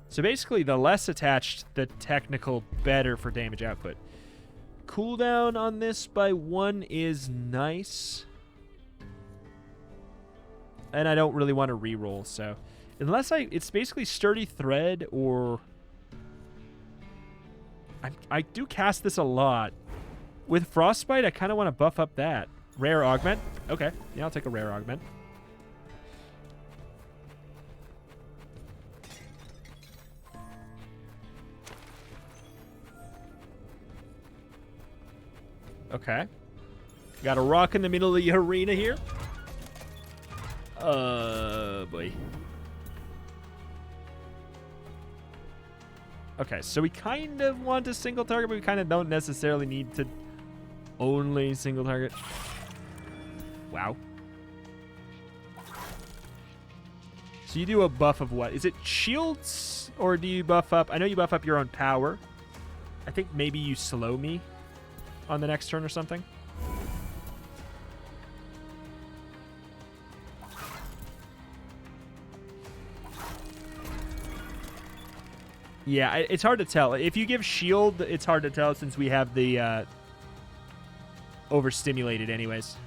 So basically, the less attached, the technical better for damage output. Cooldown on this by 1 is nice. And I don't really want to reroll, so... Unless it's basically Sturdy Thread or... I do cast this a lot. With Frostbite, I kind of want to buff up that. Rare Augment? Okay. Yeah, I'll take a Rare Augment. Okay. Got a rock in the middle of the arena here. Boy. Okay, so we kind of want a single target, but we kind of don't necessarily need to only single target. Wow. So you do a buff of what? Is it shields, or do you buff up? I know you buff up your own power. I think maybe you slow me on the next turn or something. Yeah, it's hard to tell. If you give shield, it's hard to tell since we have the overstimulated anyways.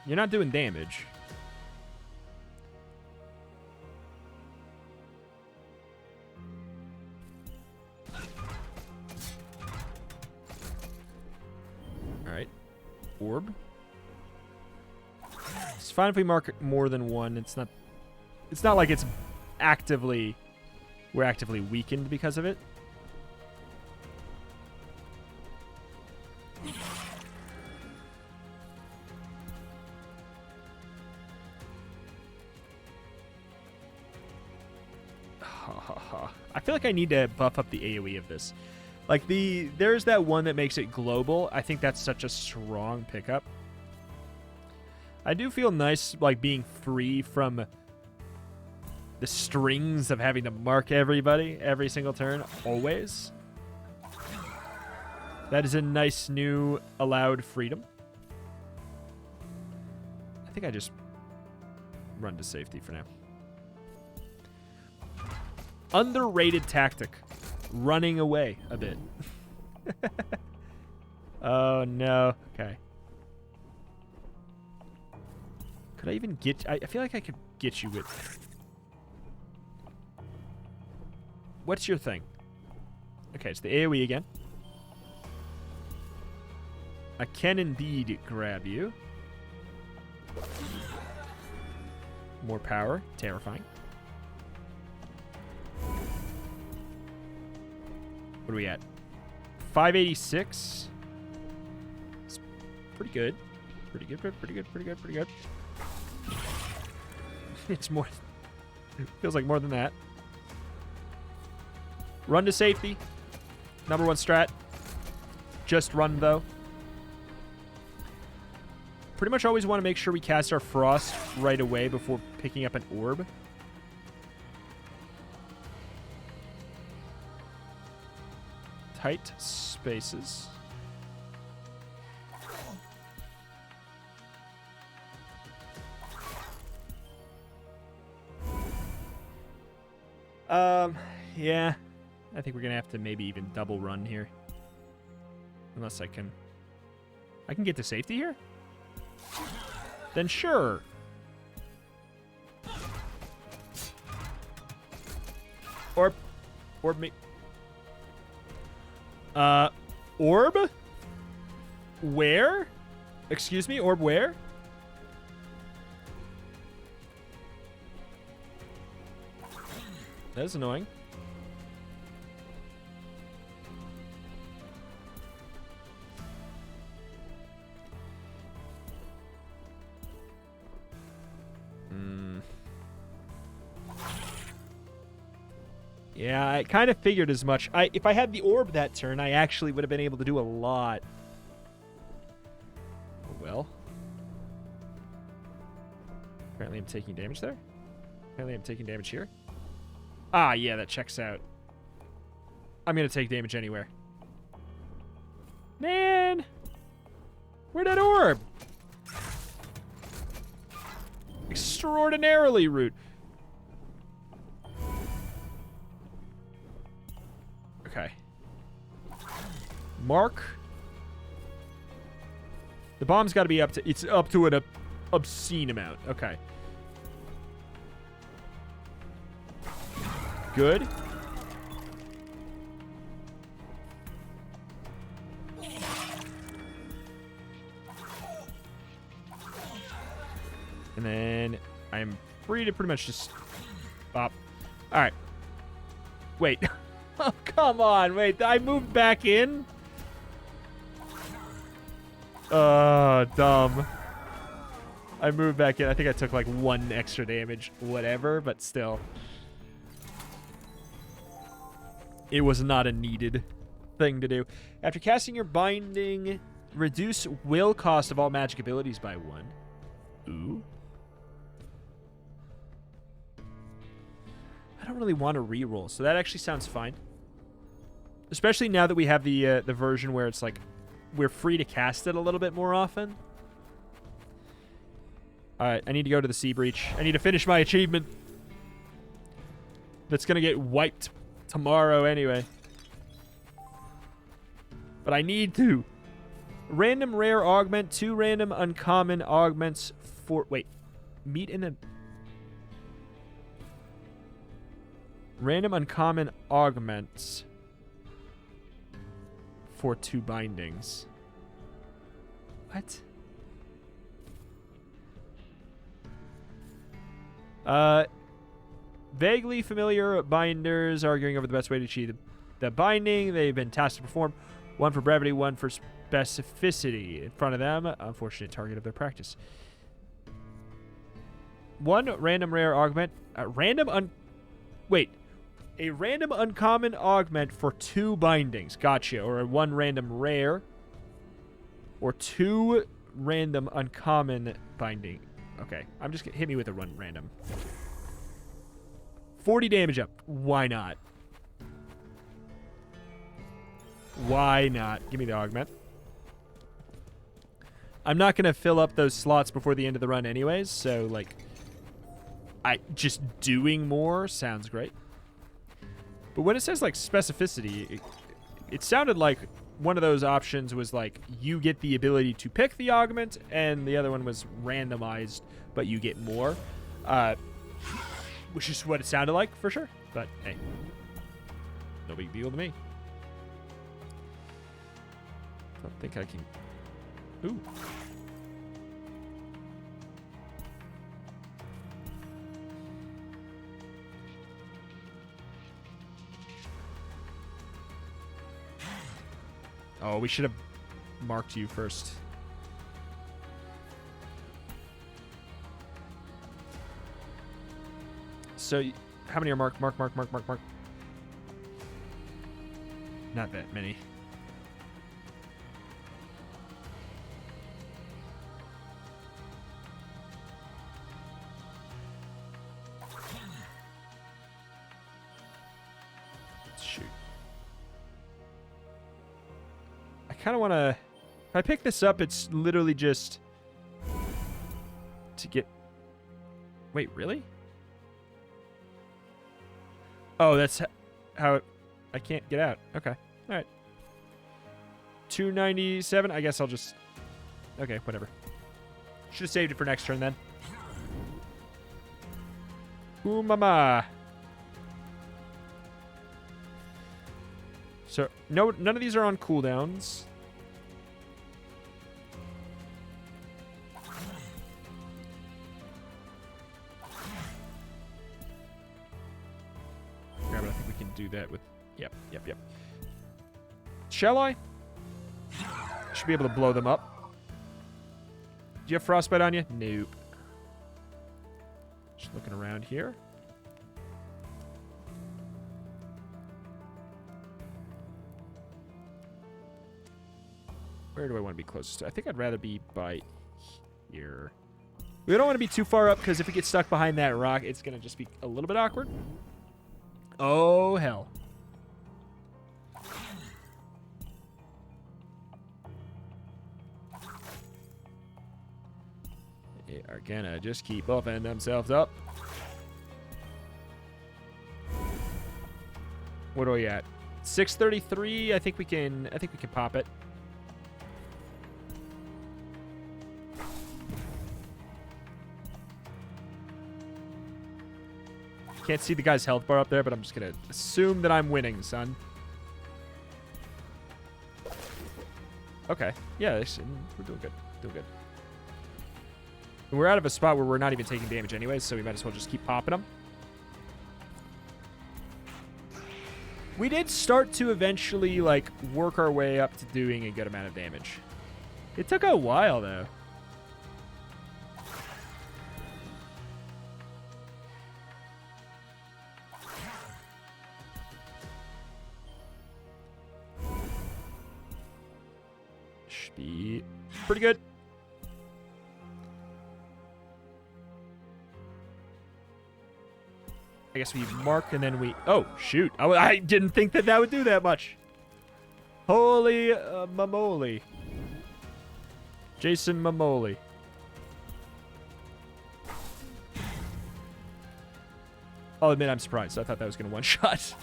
You're not doing damage. Alright. Orb. It's fine if we mark more than 1. It's not like it's we're actively weakened because of it. I feel like I need to buff up the AoE of this. Like there's that one that makes it global. I think that's such a strong pickup. I do feel nice like being free from the strings of having to mark everybody every single turn, always. That is a nice new allowed freedom. I think I just run to safety for now. Underrated tactic. Running away a bit. Oh, no. Okay. Could I even get... I feel like I could get you with... What's your thing? Okay, it's the AoE again. I can indeed grab you. More power. Terrifying. What are we at? 586. It's pretty good. Pretty good, pretty good, pretty good, pretty good. It's more... It feels like more than that. Run to safety. Number 1 strat. Just run, though. Pretty much always want to make sure we cast our Frost right away before picking up an orb. Tight spaces. Yeah. I think we're going to have to maybe even double run here. Unless I can get to safety here? Then sure. Orb me. Orb? Where? Excuse me, orb where? That is annoying. Yeah, I kind of figured as much. If I had the orb that turn, I actually would have been able to do a lot. Oh, well. Apparently I'm taking damage there. Apparently I'm taking damage here. Ah, yeah, that checks out. I'm going to take damage anywhere. Man! Where'd that orb? Extraordinarily rude. Okay. Mark. The bomb's got to be up to... It's up to an obscene amount. Okay. Good. And then I'm free to pretty much just pop. All right. Wait. Oh, come on. Wait. I moved back in? Dumb. I moved back in. I think I took like 1 extra damage. Whatever, but still. It was not a needed thing to do. After casting your binding, reduce will cost of all magic abilities by 1. Ooh. I don't really want to reroll, so that actually sounds fine. Especially now that we have the version where it's like we're free to cast it a little bit more often. All right, I need to go to the Sea Breach. I need to finish my achievement. That's going to get wiped tomorrow anyway. But I need to. Random rare augment, 2 random uncommon augments for... Wait. Meet in a... Random uncommon augments for 2 bindings. What? Vaguely familiar binders arguing over the best way to achieve the binding. They've been tasked to perform. 1 for brevity, 1 for specificity. In front of them, unfortunate target of their practice. 1 random rare augment. A random uncommon augment for 2 bindings. Gotcha. Or 1 random rare. Or 2 random uncommon binding. Okay. I'm just gonna hit me with a 1 random. 40 damage up. Why not? Why not? Give me the augment. I'm not going to fill up those slots before the end of the run anyways, so, like, just doing more sounds great. But when it says, like, specificity, it sounded like one of those options was, like, you get the ability to pick the augment, and the other one was randomized, but you get more. Which is what it sounded like, for sure. But, hey. No big deal to me. I don't think I can... Ooh. Oh, we should have marked you first. So, how many are marked? Mark. Not that many. Let's shoot. I kind of want to... If I pick this up, it's literally just... to get... Wait, really? Oh, that's how it... I can't get out. Okay. All right. 297. I guess I'll just... Okay, whatever. Should have saved it for next turn then. Ooh, mama. So, no, none of these are on cooldowns. Yeah, but I think we can do that with... Yep. Shall I? Should be able to blow them up. Do you have frostbite on you? Nope. Just looking around here. Where do I want to be closest to? I think I'd rather be by here. We don't want to be too far up because if we get stuck behind that rock, it's going to just be a little bit awkward. Oh, hell. They are gonna just keep buffing themselves up. What are we at? 633. I think we can pop it. Can't see the guy's health bar up there, but I'm just gonna assume that I'm winning, son. Okay. Yeah, we're doing good. Doing good. We're out of a spot where we're not even taking damage anyways, so we might as well just keep popping them. We did start to eventually, like, work our way up to doing a good amount of damage. It took a while, though. Should be pretty good. I guess we mark and then we... Oh, shoot. I didn't think that would do that much. Holy mamoli. Jason Mamoli. I'll admit I'm surprised. I thought that was going to one-shot.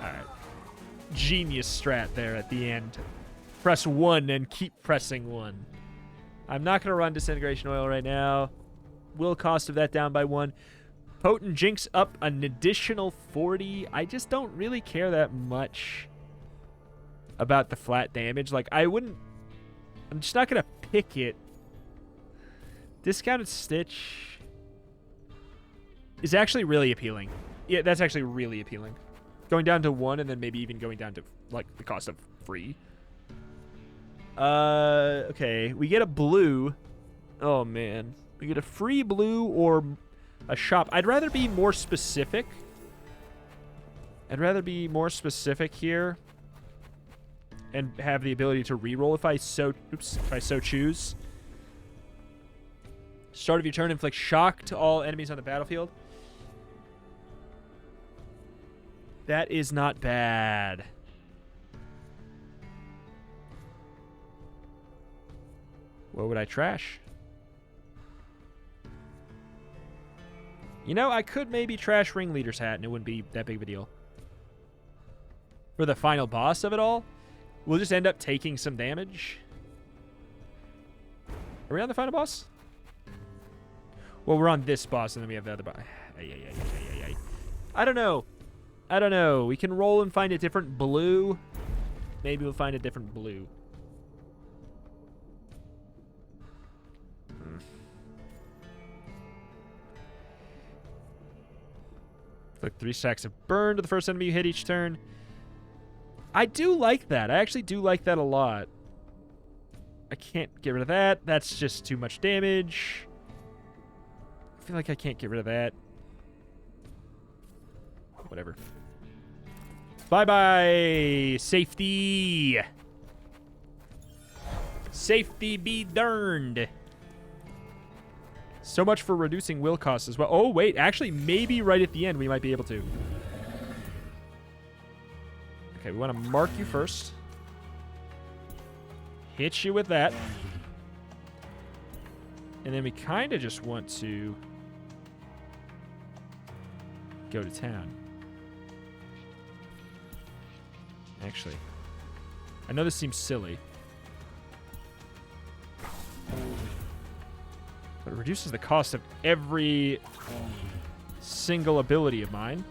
Alright. Genius strat there at the end. Press 1 and keep pressing 1. I'm not going to run Disintegration Oil right now. Will cost of that down by 1. Potent Jinx up an additional 40. I just don't really care that much about the flat damage. Like, I'm just not going to pick it. Discounted Stitch is actually really appealing. Yeah, that's actually really appealing. Going down to 1 and then maybe even going down to, like, the cost of free. Okay. We get a blue. Oh, man. We get a free blue or a shop. I'd rather be more specific. Here. And have the ability to reroll if I so choose. Start of your turn, inflict shock to all enemies on the battlefield. That is not bad. What would I trash? You know, I could maybe trash Ringleader's hat and it wouldn't be that big of a deal. For the final boss of it all, we'll just end up taking some damage. Are we on the final boss? Well, we're on this boss and then we have the other boss. I don't know. We can roll and find a different blue. Maybe we'll find a different blue. Like 3 stacks of burn to the first enemy you hit each turn. I do like that. I actually do like that a lot. I can't get rid of that. That's just too much damage. I feel like I can't get rid of that. Whatever. Bye-bye, safety. Safety be darned. So much for reducing will costs as well. Oh, wait. Actually, maybe right at the end we might be able to. Okay, we want to mark you first. Hit you with that. And then we kind of just want to go to town. Actually, I know this seems silly. But it reduces the cost of every single ability of mine.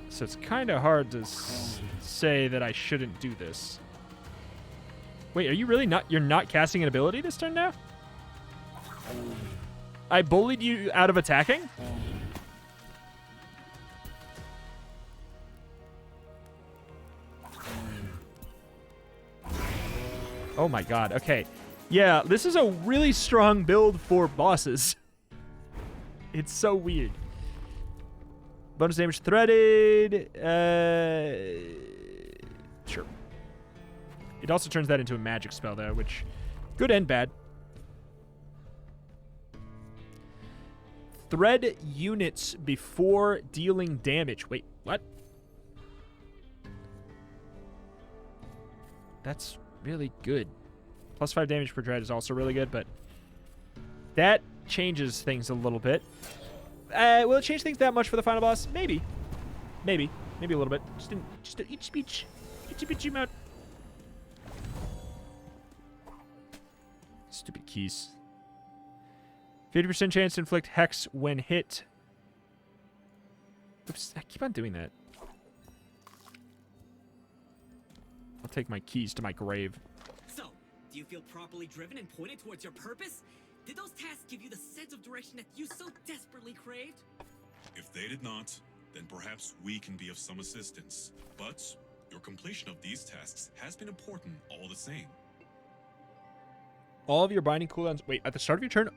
So it's kind of hard to say that I shouldn't do this. Wait, are you really not... You're not casting an ability this turn now? I bullied you out of attacking? Oh my god, okay. Yeah, this is a really strong build for bosses. It's so weird. Bonus damage threaded. Sure. It also turns that into a magic spell, though, which good and bad. Thread units before dealing damage. Wait, what? That's really good. Plus 5 damage per dread is also really good, but that changes things a little bit. Will it change things that much for the final boss? Maybe. Maybe a little bit. Just an itchy bitchy amount. Stupid keys. 50% chance to inflict hex when hit. Oops, I keep on doing that. I'll take my keys to my grave. So, do you feel properly driven and pointed towards your purpose? Did those tasks give you the sense of direction that you so desperately craved? If they did not, then perhaps we can be of some assistance. But your completion of these tasks has been important all the same. All of your binding cooldowns... Wait, at the start of your turn,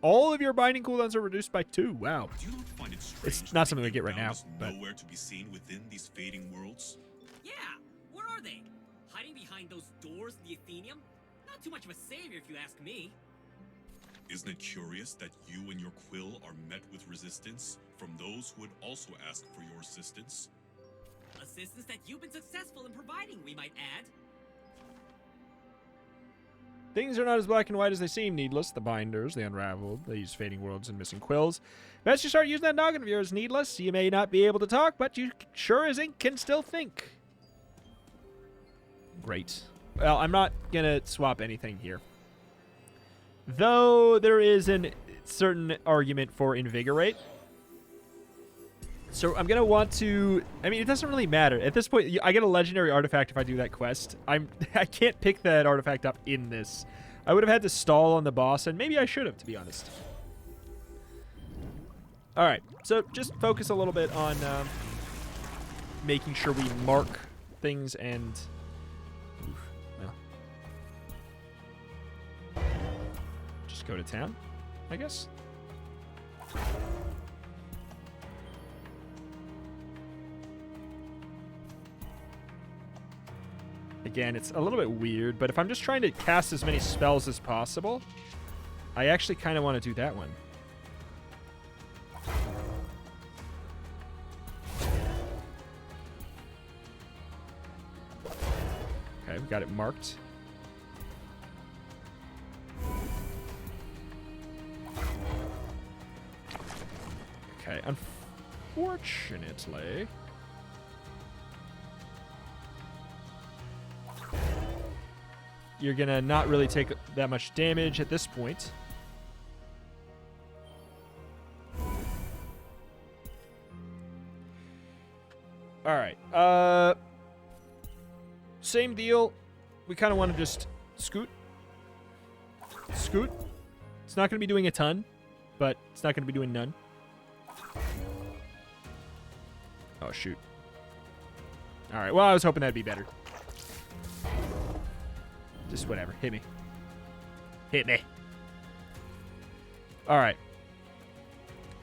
all of your binding cooldowns are reduced by 2. Wow. Do you not find it strange It's not something we get right now, but... nowhere to be seen within these fading worlds? Yeah, where are they? Hiding behind those doors in the Athenium? Not too much of a savior if you ask me. Isn't it curious that you and your quill are met with resistance from those who would also ask for your assistance? Assistance that you've been successful in providing, we might add. Things are not as black and white as they seem, Needless. The binders, they unraveled. They use fading worlds and missing quills. Best you start using that noggin of yours, Needless. You may not be able to talk, but you sure as ink can still think. Great. Well, I'm not going to swap anything here. Though there is a certain argument for Invigorate. So I'm going to want to... I mean, it doesn't really matter. At this point, I get a legendary artifact if I do that quest. I can't pick that artifact up in this. I would have had to stall on the boss, and maybe I should have, to be honest. All right. So just focus a little bit on making sure we mark things and... Oof, no. Just go to town, I guess. Again, it's a little bit weird, but if I'm just trying to cast as many spells as possible, I actually kind of want to do that one. Okay, we got it marked. Okay, unfortunately... You're going to not really take that much damage at this point. All right. Same deal. We kind of want to just scoot. Scoot. It's not going to be doing a ton, but it's not going to be doing none. Oh, shoot. All right. Well, I was hoping that'd be better. Just whatever. Hit me. Hit me. All right.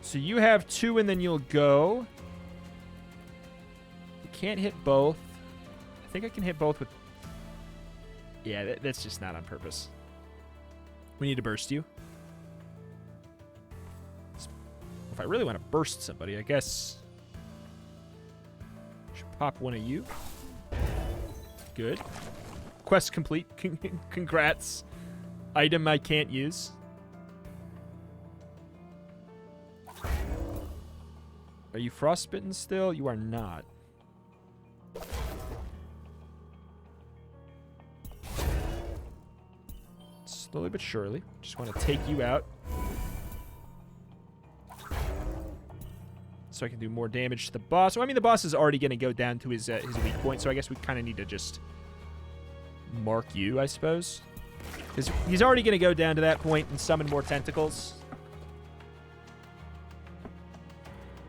So you have 2 and then you'll go. You can't hit both. I think I can hit both with... Yeah, that's just not on purpose. We need to burst you. If I really want to burst somebody, I guess... Should pop one of you. Good. Quest complete. Congrats. Item I can't use. Are you frostbitten still? You are not. Slowly but surely. Just want to take you out. So I can do more damage to the boss. Well, I mean, the boss is already going to go down to his weak point, so I guess we kind of need to just... mark you, I suppose. Because he's already going to go down to that point and summon more tentacles.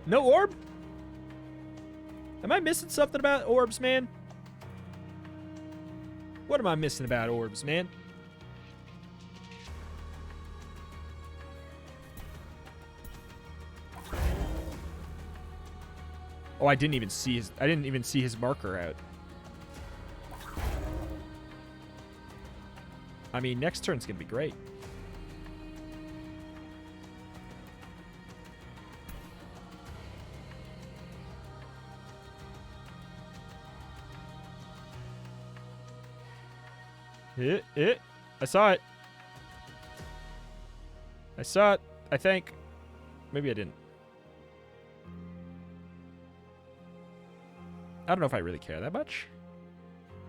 No orb? Am I missing something about orbs, man? What am I missing about orbs, man? Oh, I didn't even see his marker out. I mean, next turn's going to be great. I saw it. I saw it, I think. Maybe I didn't. I don't know if I really care that much.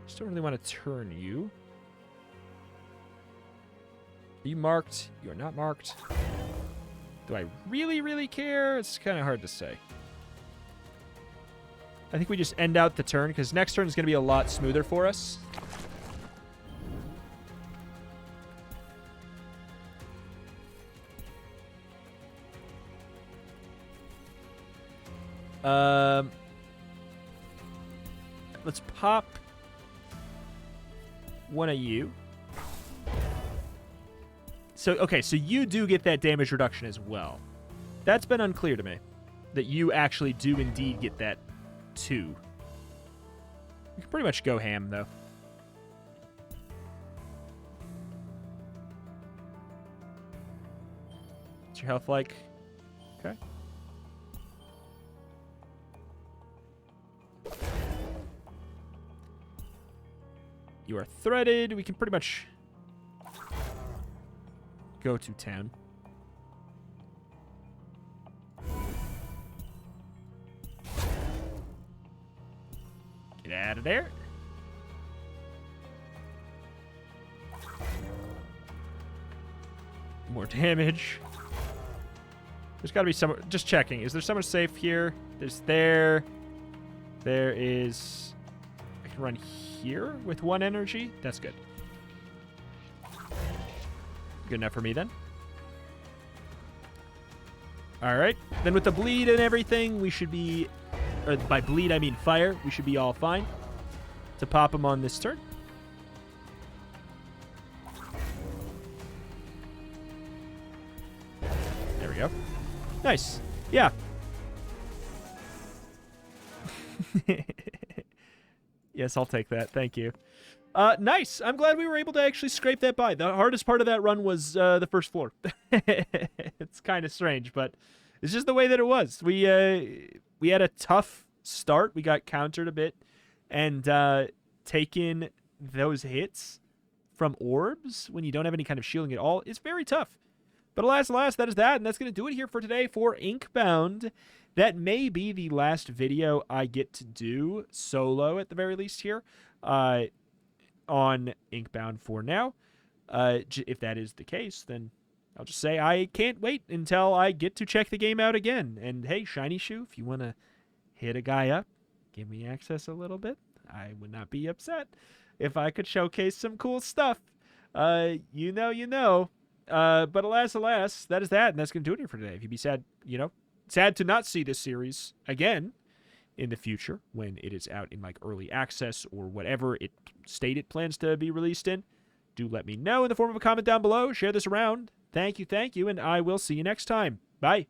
Just don't really want to turn you. Are you marked? You are not marked. Do I really, really care? It's kind of hard to say. I think we just end out the turn, because next turn is going to be a lot smoother for us. Let's pop one of you. So, okay, so you do get that damage reduction as well. That's been unclear to me, that you actually do indeed get that too. You can pretty much go ham, though. What's your health like? Okay. You are threaded. We can pretty much go to town. Get out of there. More damage. There's got to be somewhere. Just checking. Is there somewhere safe here? There's there. There is. I can run here with 1 energy. That's good. Good enough for me then. All right. Then with the bleed and everything, we should be. Or by bleed, I mean fire. We should be all fine to pop him on this turn. There we go. Nice. Yeah. Yes, I'll take that. Thank you. Nice. I'm glad we were able to actually scrape that by. The hardest part of that run was the first floor. It's kind of strange, but it's just the way that it was. We had a tough start. We got countered a bit, and taking those hits from orbs when you don't have any kind of shielding at all is very tough. But alas, that is that, and that's going to do it here for today for Inkbound. That may be the last video I get to do solo, at the very least, here on Inkbound for now. If that is the case, then I'll just say I can't wait until I get to check the game out again. And hey, Shiny Shoe, if you want to hit a guy up, give me access a little bit, I would not be upset if I could showcase some cool stuff. You know. But alas, that is that, and that's going to do it here for today. If you'd be sad, sad to not see this series again in the future when it is out in like early access or whatever state it plans to be released in, do let me know in the form of a comment down below. Share this around. Thank you, and I will see you next time. Bye.